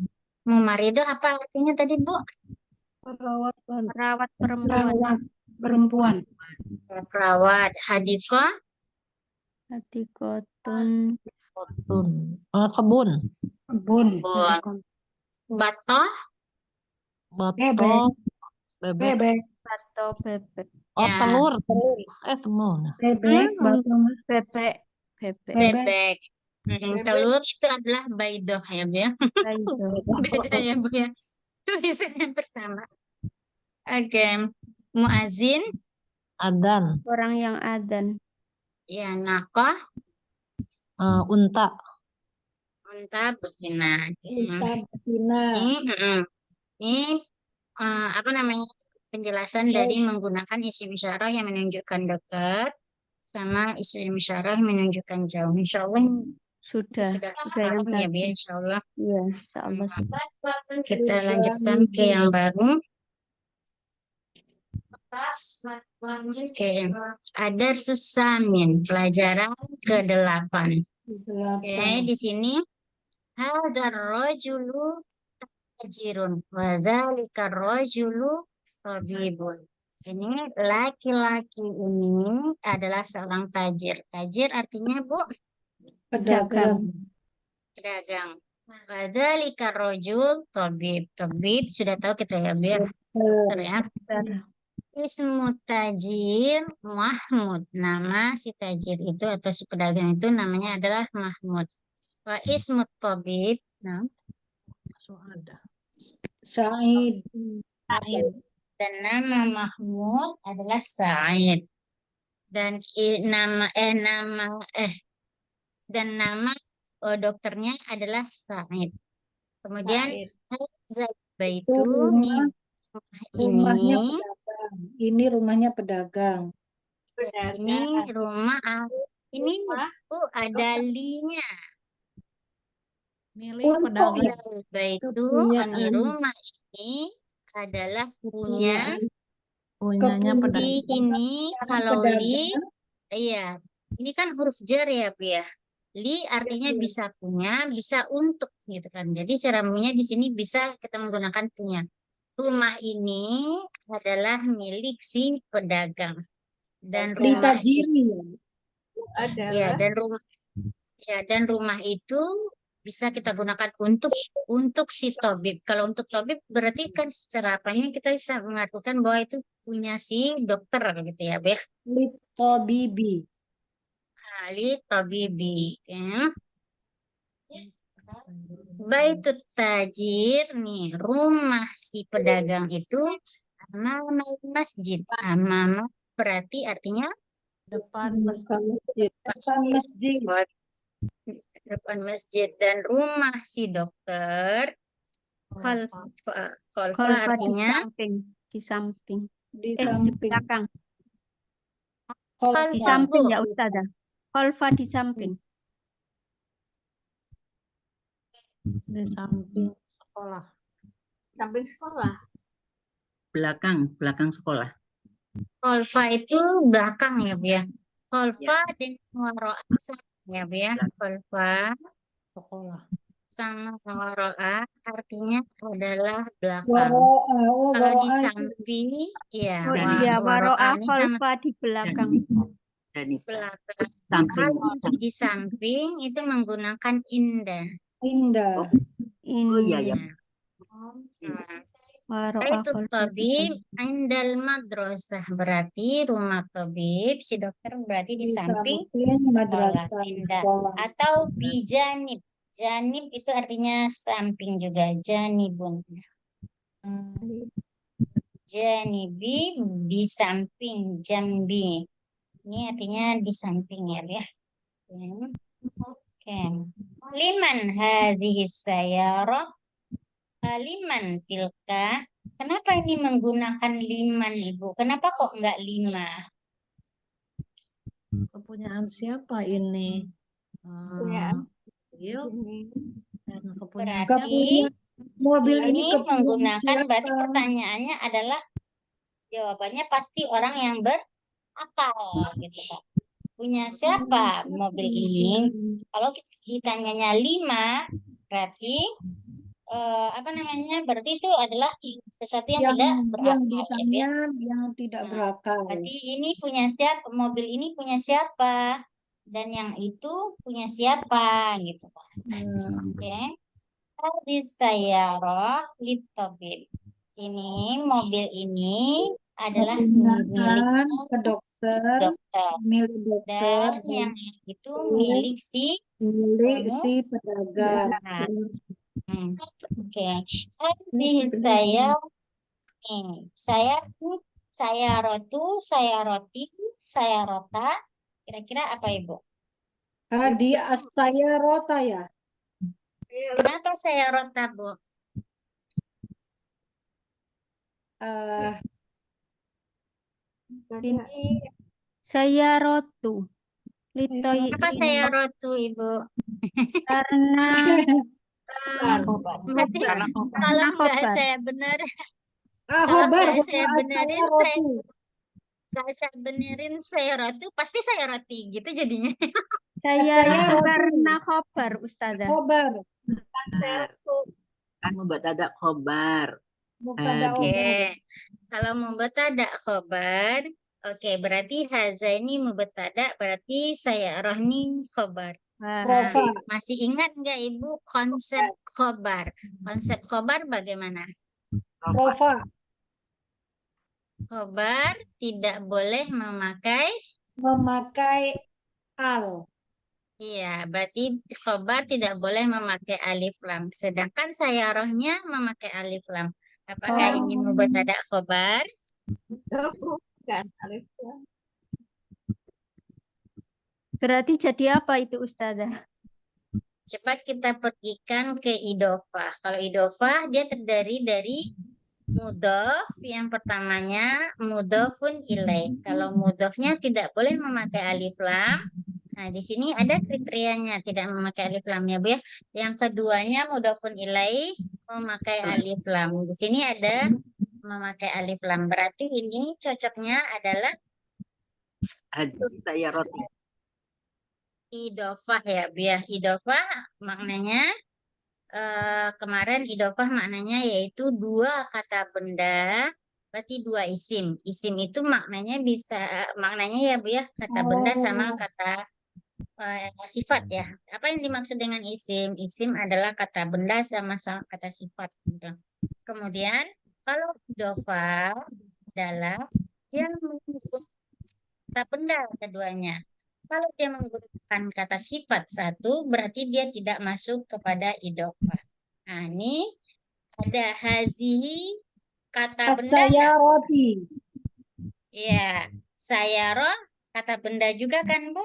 Mumaridah apa artinya tadi Bu? Perawatan. Perawat perempuan. Perempuan. Perawat. Hadikoh. Hatikotun. Kebun. Kebun. Batoh. Bebek. Bebek. Atau bebek. Ya. telur. Bebek. Batun. Bebek. Bebek. Bebek. Telur itu adalah baidoh ya Bu ya. Baidoh. Beda ya Bu ya. Tulisan yang bersama. Oke. Muazin. Adan. Orang yang adzan. Ya, nakoh. Unta. Unta betina. Unta betina. Ini apa namanya penjelasan dari menggunakan isim isyarah yang menunjukkan dekat sama isim isyarah yang menunjukkan jauh. Insya Allah Sudah yang paham ya Bu tadi. ya, Insya Allah. Iya, insya Allah sudah. Kita lanjutkan ke yang baru. Oke, ada susamin pelajaran ke-8. Oke, di sini hadar rajulu tajirun wa dzalika rajulu tabibun. Ini laki-laki ini adalah seorang tajir. Tajir artinya Bu Pedagang. pedagang. Wa dzalika rajul tabib. Tabib sudah tahu kita ya Bu ya. Ismu tajir Mahmud. Nama si tajir itu atau si pedagang itu namanya adalah Mahmud. Wa ismu tabib. Nah, Said. dan nama Mahmud adalah Sa'id. Dan nama dokternya adalah Sa'id. Kemudian Itu rumahnya ini pedagang. Ini rumahnya pedagang. ini rumah ini Bu ada linya. Milik Untuk Baitu ini rumah ini adalah punyanya Punyanya Li ini kalau li iya ini kan huruf jar ya Bu ya. Li artinya bisa punya, bisa untuk gitu kan. Jadi cara bunyinya di sini bisa kita menggunakan punya. Rumah ini adalah milik si pedagang. Dan rumah dan rumah itu bisa kita gunakan untuk si tabib. Kalau untuk tabib berarti kan secara apanya kita bisa mengatakan bahwa itu punya si dokter gitu ya, Bu. Tabibi. Ali tabibi. Ya. Baitut tajir nih, rumah si pedagang itu amama masjid. Amama berarti artinya depan depan masjid dan rumah si dokter khalfa artinya di samping. Di Di samping. belakang. Khalfa. Di samping ya Ustazah. Khalfa di samping. Di samping sekolah. Samping sekolah. belakang sekolah. Khalfa itu belakang ya, Bu ya. Khalfa dengan waro'a sama ya, Bu ya. Khalfa Sekolah. sama waro'a artinya adalah belakang. Waro'a, oh Kalau di waro'a itu. samping, ya Oh Dan iya, waro'a waro'a ini sama khalfa di belakang. Janita. belakang. Samping. Kalau untuk di samping itu menggunakan indah. Indah. Oh iya ya. Nah, Waro'a itu khalfa di tabib samping. indal madrasah berarti rumah tabib, si dokter berarti di Di samping samping sekolah madrasah indah. sekolah. Atau bijanib. Janib itu artinya samping juga, janibun. Janibi di samping, jambi. Ini artinya di samping ya, Bu ya. Oke. Liman hadhihi sayyarah. Liman tilka. Kenapa ini menggunakan liman, Ibu? Kenapa kok enggak lima? Kepunyaan siapa ini? Mobil. Dan kepunyaan siapa? Berarti Mobil ini ini kepunyaan menggunakan, berarti siapa? pertanyaannya adalah jawabannya pasti orang yang berakal gitu Pak. Punya siapa mobil ini? Kalau ditanyanya lima, berarti apa namanya? Berarti itu adalah sesuatu yang tidak Yang berakal ya, Bu ya. ditanya yang tidak Nah, berakal. berarti ini punya siapa? Mobil ini punya siapa? Dan yang itu punya siapa gitu Pak. Oke. Hadis sayyarah litabib. Ini mobil ini adalah milik Kepunyaan ke dokter, dokter. milik dokter, Dan yang itu milik milik si milik si pedagang. pengusaha. Oke. Hadis saya saya rotu, saya roti, saya rota. Kira-kira apa Ibu? Hadi as-saya rota ya. Kenapa saya rota, Bu? Eh, ini Saya rotu. Litoi Kenapa saya rotu, Ibu? karena Berarti Karena kalau nggak khobar. saya benar, khobar, nggak bukan saya benerin, as-saya saya roti. nggak saya benerin saya rotu, pasti saya roti gitu jadinya. Saya Saya roti. karena khobar, Ustazah. Khobar. kan mubtada khobar. Mubtada Hadi. Oke, kalau mubtada khobar, oke, berarti haza ini mubtada, berarti saya rohni khobar. Nah, Rofa. masih ingat nggak Ibu konsep khobar? Konsep khobar bagaimana? Rofa. Khobar tidak boleh memakai, Memakai al. iya, berarti khobar tidak boleh memakai alif lam. Sedangkan sayarohnya memakai alif lam. Apakah ini mubtada khobar? Bukan alif lam. Berarti jadi apa itu Ustazah? Cepat kita pergikan ke idofah. Kalau idofah dia terdiri dari mudhof, yang pertamanya mudhofun ilaih. Kalau mudhofnya tidak boleh memakai alif lam. Nah, di sini ada kriterianya tidak memakai alif lam ya, Bu ya. Yang keduanya mudhofun ilaih memakai alif lam. Di sini ada memakai alif lam. Berarti ini cocoknya adalah Hadi saya roti. idofah ya, Bu ya. Idofah maknanya kemarin idofah maknanya yaitu dua kata benda, berarti dua isim. Isim itu maknanya maknanya ya Bu ya, kata benda sama kata sifat ya. Apa yang dimaksud dengan isim? Isim adalah kata benda sama kata sifat gitu. Kemudian kalau idofah adalah yang menggunakan kata benda keduanya. Kalau dia menggunakan kata sifat satu, berarti dia tidak masuk kepada idofah. Nah, ini ada hazihi kata benda Saya nggak? roti. Ya, sayaroh kata benda juga kan, Bu?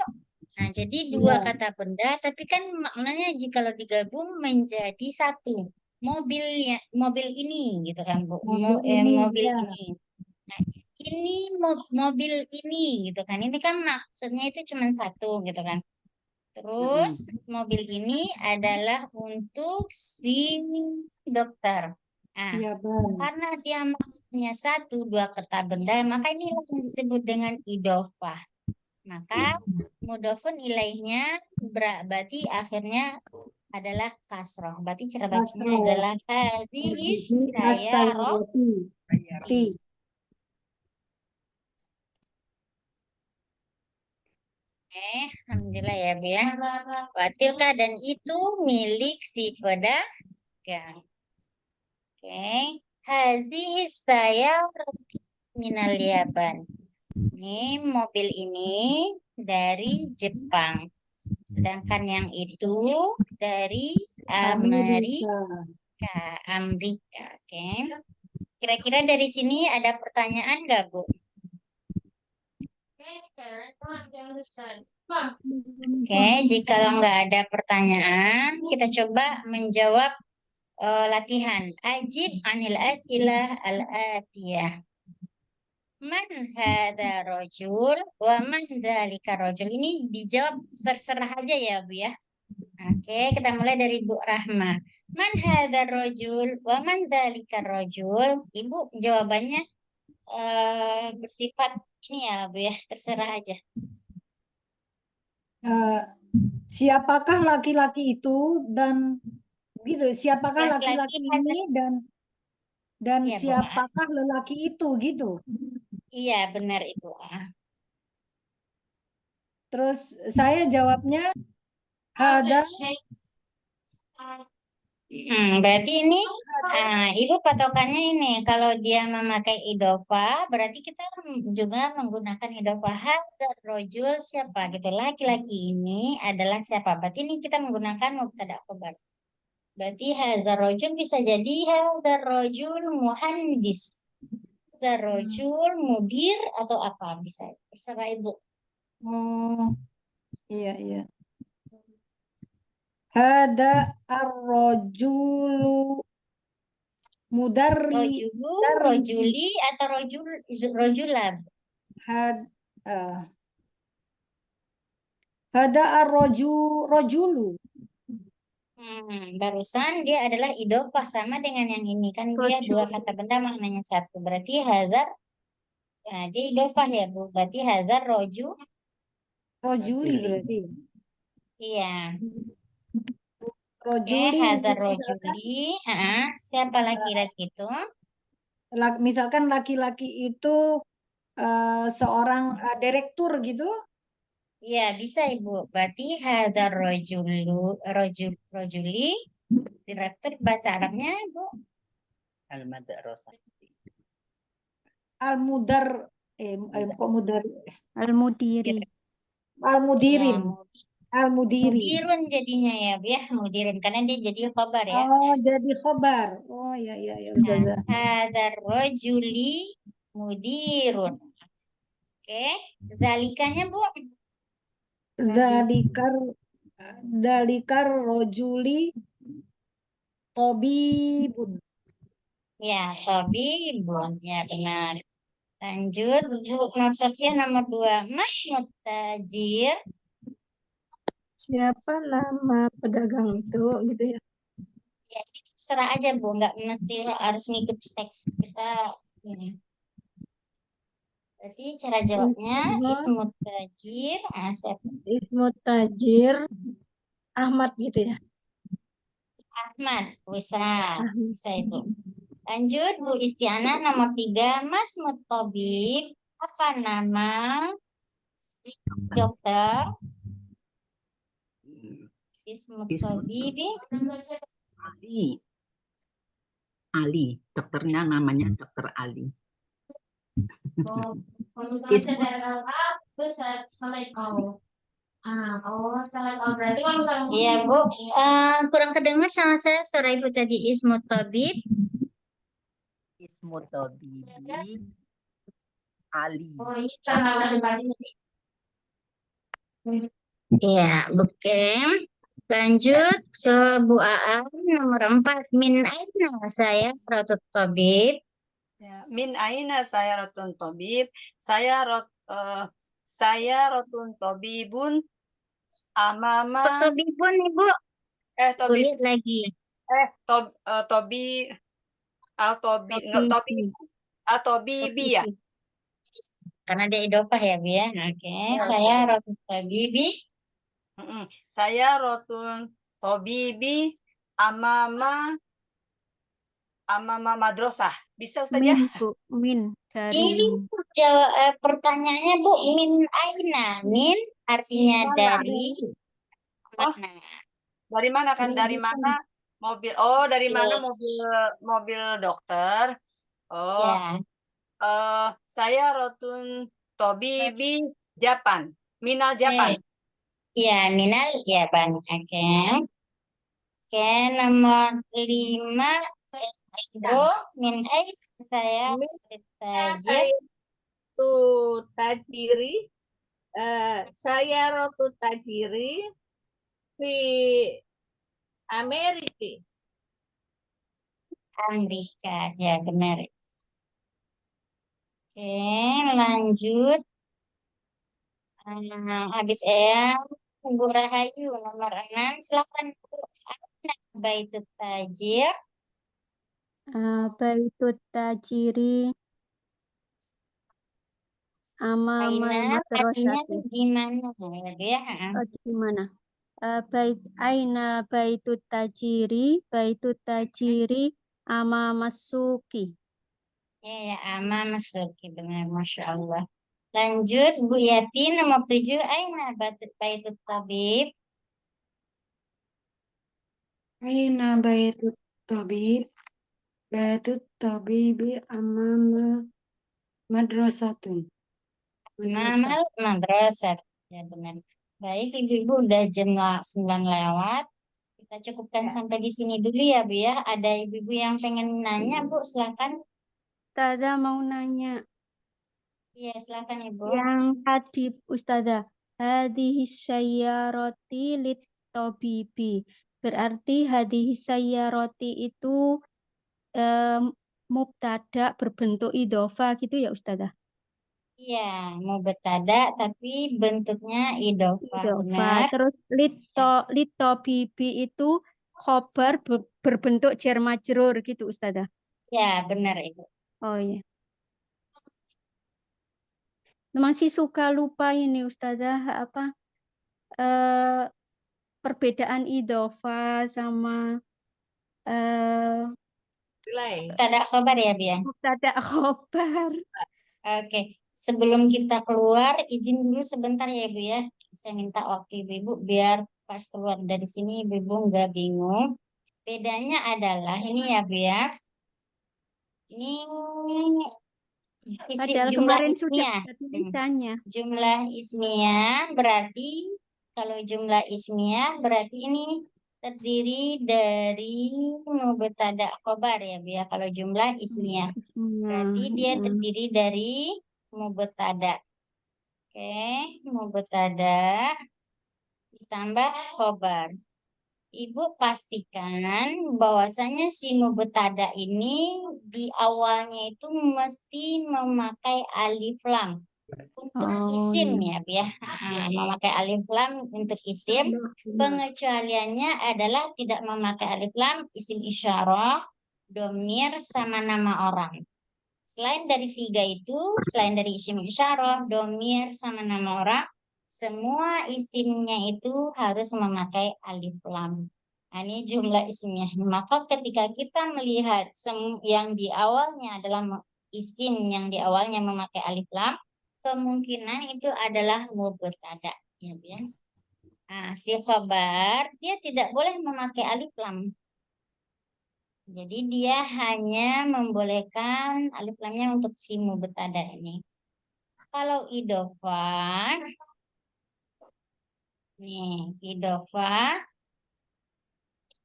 Nah, jadi dua Iya. kata benda, tapi kan maknanya jikalau digabung menjadi satu. Mobil ini gitu kan, Bu. Mobil ini, Mobil ya. ini. Nah, ini mobil ini gitu kan. Ini kan maksudnya itu cuma satu gitu kan. Terus mobil ini adalah untuk si dokter. Nah, Ya, baik. karena dia maksudnya satu dua kata benda, maka ini yang disebut dengan idofah. Maka mudhofun ilaihnya berarti akhirnya adalah kasroh. Berarti cara bacanya Kasroh. adalah hadhihi Hadhihi as-sayyarati. Ti. Alhamdulillah ya, Bu ya. Watilka dan itu milik si pedagang. Oke. Hazihi saya minal Yaban. Ini mobil ini dari Jepang. Sedangkan yang itu dari Amerika. Amerika. Oke. Kira-kira dari sini ada pertanyaan nggak, Bu? Oke, jika nggak ada pertanyaan, kita coba menjawab latihan. Ajib anil as'ilah al-atiyah. Man hadha rajul wa man dzalika rajul. Ini dijawab terserah aja ya, Bu ya. Oke, kita mulai dari Bu Rahma. Man hadha rajul wa man dzalika rajul. Ibu jawabannya bersifat ini ya, Bu ya, terserah aja. Siapakah laki-laki itu dan gitu, siapakah Laki-laki laki-laki ini dan Iya, Bu. siapakah lelaki itu gitu. Iya, benar Ibu. Terus saya jawabnya hada Berarti ini Ibu patokannya ini kalau dia memakai idofa berarti kita juga menggunakan idofa hadar rojul siapa gitu, laki-laki ini adalah siapa, berarti ini kita menggunakan mubtada khobar. Berarti hadar rojul bisa jadi hadar rojul muhandis, hadar rojul mudir atau apa bisa, terserah Ibu. Oh, iya. Hada ar-rajulu mudarri Rojuli atau rojulan. Hada ar-rajulu. Barusan dia adalah idofah sama dengan yang ini kan dia dua kata benda maknanya satu. Berarti hazar dia idofah ya Bu. Berarti hazar Rojuli berarti. Iya. Rojuli Hazar rojuli. Siapa laki-laki itu? misalkan laki-laki itu seorang direktur gitu. Iya bisa Ibu. Berarti hazar rojuli direktur bahasa Arabnya Bu. Al-Madrasah. Al-mudar kok mudar Al-mudiri. al-mudirin. Ya, Al-mudiri. mudirun jadinya ya Bu ya, mudirin karena dia jadi khabar ya. Oh, jadi khobar. Oh, iya Ustazah. Hadar rojuli mudirun. Oke, zalikanya Bu. Dalikar rojuli tobibun. Ya, tabibun. Ya, benar. Lanjut, Bu Nursofiah nomor 2. Mas Mutajir. Siapa nama pedagang itu gitu ya? Ya, ini terserah aja Bu, nggak mesti harus ngikut teks kita ini. Berarti cara jawabnya ismut tajir, Ismut Tajir Ahmad gitu ya? Ahmad, bisa Ibu. Lanjut Bu Istiana nomor 3, Mas Mutobib, apa nama si dokter? Ismut Tobibi. Ali, dokternya namanya Dokter Ali. Iya Bu, kurang kedengar sama saya suara Ibu tadi. Ismut Tabib. Ismut Tabibi Ali. Iya, oke. Lanjut ke Bu Aan nomor 4. Min aina saya Protut Tabib. Ya, min aina sayaratun tabib? Saya rotun tabibun amama Tobibun Ibu. Ibu tabib lihat lagi. tobi enggak Tobibi. tobibi ya. Tobibi. Karena dia idofah ya, Bu ya. Oke, saya roti tabibi. Mm-mm. Saya rotun tobibi amama madrasah. Bisa Ustaz ya? Min, Bu. Min. Dari Ini min. pertanyaannya Bu, min aina? Min artinya Mana? dari Oh, mana? dari mana kan? Min Dari bukan. mana mobil? Oh, dari mana Iya. mobil dokter? Oh, Ya, saya rotun tobibi Japan. Minal Japan. ya minal ya Bang. Oke. Oke, nomor 5. Ibu, min aina saya Min tajir. tu tajiri, saya rotu tajiri di Amerika. Amerika, ya benar. Oke, lanjut. Habis Bu Rahayu nomor 6. Silakan Bu. Aina Baitut Tajir. Baitut tajiri amamal Aina artinya madrasati. di mana ya? Oh, di mana? Aina baitut tajiri amamasuki. Ya, ama masuki benar, Masya Allah. Lanjut, Bu Yati nomor 7. Aina Baitut Tabib. Aina baitut tabib? Baitut tabibi amama madrasatun. Madrasah. Mamal madrasah. Ya benar. Baik, Ibu-ibu udah jam 9 lewat. Kita cukupkan sampai di sini dulu ya, Bu ya. Ada ibu-ibu yang pengen nanya, Bu, silakan. Ustazah mau nanya. Iya, silakan Ibu. Yang tadi Ustazah, hadhihi sayyarati lit tabibi. Berarti hadhihi sayyarati itu mubtada berbentuk idhofa gitu ya Ustazah? Iya, mau betada tapi bentuknya idofah, Idhofa. benar. Terus lito bibi itu khobar berbentuk jar majrur gitu Ustazah. Ya, benar Ibu. Oh iya. Masih suka lupa ini Ustazah apa perbedaan idhofa sama Betada khabar ya, Bia. mubtada khobar. Oke, sebelum kita keluar, izin dulu sebentar ya, Bu ya. Saya minta waktu Ibu-ibu biar pas keluar dari sini Ibu-ibu nggak bingung. Bedanya adalah ini ya, Bu ya. Ini Padahal jumlah kemarin sudah ismiyah. ada tulisannya. Jumlah ismiyah berarti kalau jumlah ismiyah berarti ini terdiri dari mubtada khobar ya, Bu ya. Kalau jumlah ismiyah berarti dia terdiri dari mubtada. Oke, mubtada ditambah khobar. Ibu pastikan bahwasanya si mubtada ini di awalnya itu mesti memakai alif lam untuk isim ya, Bu ya. Memakai alif lam untuk isim. Pengecualiannya adalah tidak memakai alif lam, isim isyarah, domir, sama nama orang. Selain dari tiga itu, selain dari isim isyarah, domir, sama nama orang, semua isimnya itu harus memakai alif lam. Nah, ini jumlah isimnya. Maka ketika kita melihat yang di awalnya adalah isim yang di awalnya memakai alif lam, kemungkinan itu adalah mubtada. Ya, ya. Nah, si khobar dia tidak boleh memakai alif lam. Jadi dia hanya membolehkan alif lamnya untuk si mubtada ini. Kalau idofah, nih idofah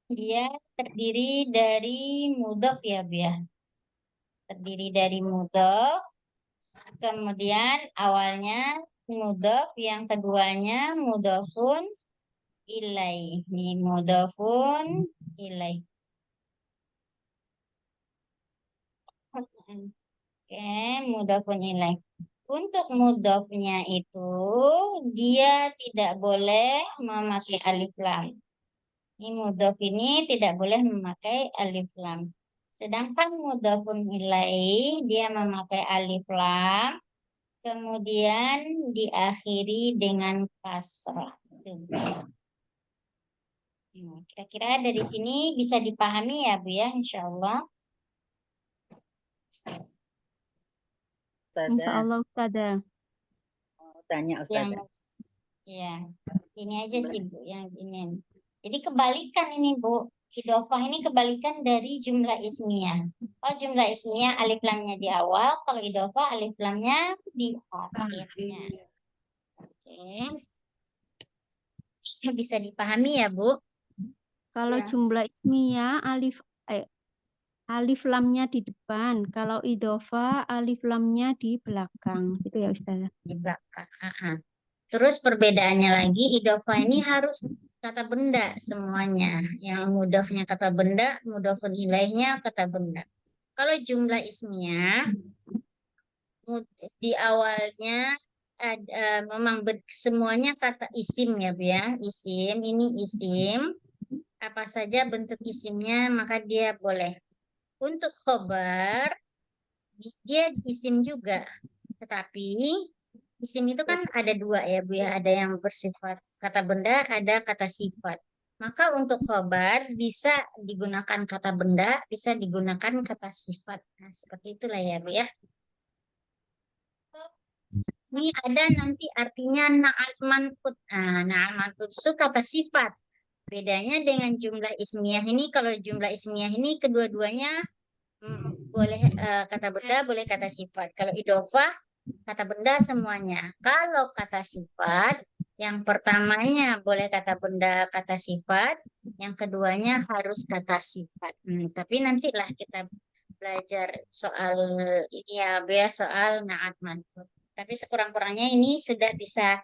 dia terdiri dari mudhof ya, Bu ya. Terdiri dari mudhof, kemudian awalnya mudhof, yang keduanya mudhofun ilai. Nih mudhofun ilai. Oke, mudhafun ilaih. Untuk mudhafnya itu dia tidak boleh memakai alif lam. Ini mudhaf ini tidak boleh memakai alif lam. Sedangkan mudhafun ilaih dia memakai alif lam, kemudian diakhiri dengan kasrah. Kira-kira dari sini bisa dipahami ya Bu ya, insya Allah. Insya Ustazah, Allah Ustazah. mau tanya Yang Ustazah. ya, ini aja sih Bu yang ini. Jadi kebalikan ini Bu. Idhofah ini kebalikan dari jumlah ismiyah. Kalau jumlah ismiyah alif lamnya di awal, kalau idhofah alif lamnya di akhirnya. Oke. Bisa dipahami ya Bu? Kalau Ya. jumlah ismiyah alif lamnya di depan, kalau idhofah alif lamnya di belakang, gitu ya Ustazah. Di belakang. Terus perbedaannya lagi, idhofah ini harus kata benda semuanya. Yang mudhafnya kata benda, mudhafun ilaihnya kata benda. Kalau jumlah ismiyah, di awalnya memang semuanya kata isim ya Bu ya. Isim, ini isim. Apa saja bentuk isimnya, maka dia boleh. Untuk khobar, dia isim juga. Tetapi isim itu kan ada dua ya Bu ya, ada yang bersifat kata benda, ada kata sifat. Maka untuk khobar bisa digunakan kata benda, bisa digunakan kata sifat. Nah, seperti itulah ya Bu ya. Ini ada nanti artinya na'at manqut. Nah, na'at manqut itu kata sifat. Bedanya dengan jumlah ismiyah ini, kalau jumlah ismiyah ini kedua-duanya boleh kata benda, boleh kata sifat. Kalau idhofah kata benda semuanya. Kalau kata sifat, yang pertamanya boleh kata benda, kata sifat, yang keduanya harus kata sifat. Tapi nantilah kita belajar soal ini ya, soal na'at manqut. Tapi sekurang-kurangnya ini sudah bisa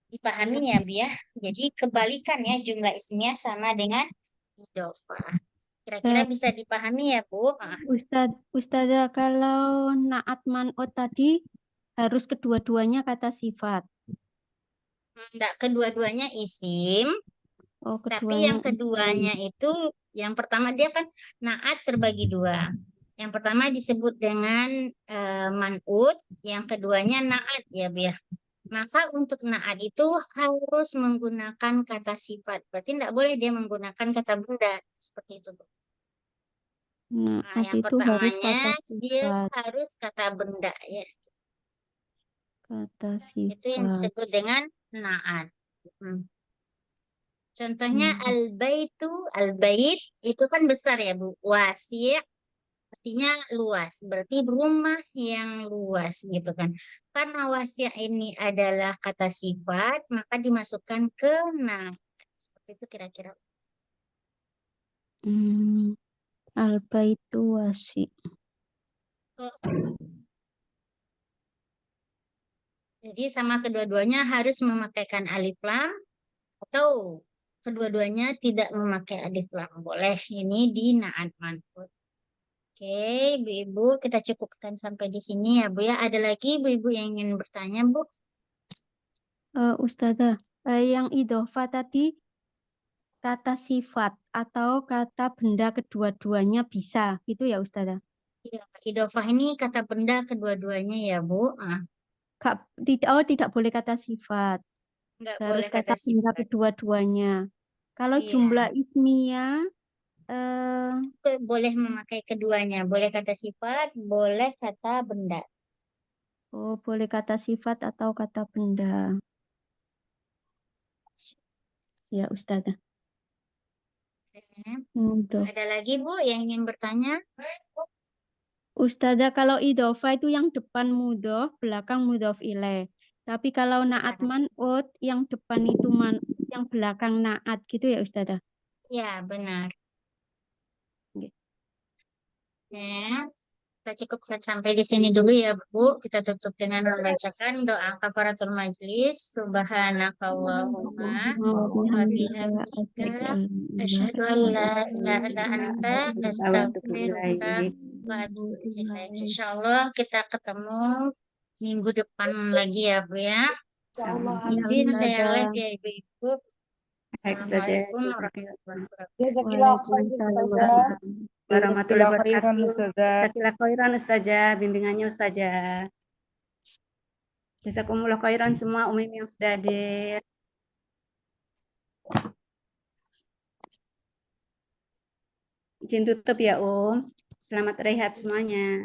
dipahami ya, Bu ya. Jadi kebalikan ya jumlah ismiyah sama dengan idhofah. Kira-kira bisa dipahami ya, Bu? Ustazah, kalau na'at man'ut tadi harus kedua-duanya kata sifat. Enggak, kedua-duanya isim. Oh, Tapi yang keduanya itu, yang pertama dia kan na'at terbagi dua. Yang pertama disebut dengan man'ut, yang keduanya na'at ya, Bu ya. Maka untuk na'at itu harus menggunakan kata sifat. Berarti tidak boleh dia menggunakan kata benda. Seperti itu, Bu. Nah, yang itu harus pertamanya kata dia sifat. harus kata benda ya. Kata Itu yang sifat. disebut dengan na'at. Contohnya al-bait itu kan besar ya Bu. Wasi' artinya luas. Berarti rumah yang luas gitu kan. Karena wasi' ini adalah kata sifat, maka dimasukkan ke na'at. Seperti itu kira-kira. Al-baitu wasi'. Jadi sama kedua-duanya harus memakaikan alif lam atau kedua-duanya tidak memakai alif lam. Boleh ini di na'at manqut. Oke, Ibu-ibu, kita cukupkan sampai di sini ya, Bu ya. Ada lagi Ibu-ibu yang ingin bertanya, Bu? Ustazah, yang idhofah tadi kata sifat atau kata benda kedua-duanya bisa, gitu ya Ustazah? Ya, idhofah ini kata benda kedua-duanya ya, Bu. Tidak boleh kata sifat. Nggak Harus boleh kata benda sifat. kedua-duanya. Kalau Iya. jumlah ismiyah boleh memakai keduanya. Boleh kata sifat, boleh kata benda. Oh, boleh kata sifat atau kata benda. Ya, Ustazah. Ada lagi, Bu, yang ingin bertanya? Ustazah, kalau idhofah itu yang depan mudhof, belakang mudhof ilaih. Tapi kalau na'at man'ut, yang depan itu yang belakang na'at gitu ya Ustazah? Ya, benar. Kita cukupkan sampai di sini dulu ya, Bu. Kita tutup dengan membacakan doa kafaratul majlis. Subhanakallahumma wa bihamdika asyhadu an la ilaha illa anta astaghfiruka Insya Allah kita ketemu minggu depan lagi ya Bu ya. Izin saya live ya Ibu-Ibu. Assalamualaikum warahmatullahi wabarakatuh. Jazakallah khair Ustazah. Jazakallah khairan Ustazah. Jazakallah khairan Ustazah, bimbingannya Ustazah. Jazakumullah khairan semua umum yang sudah hadir. Izin tutup ya Selamat rehat semuanya.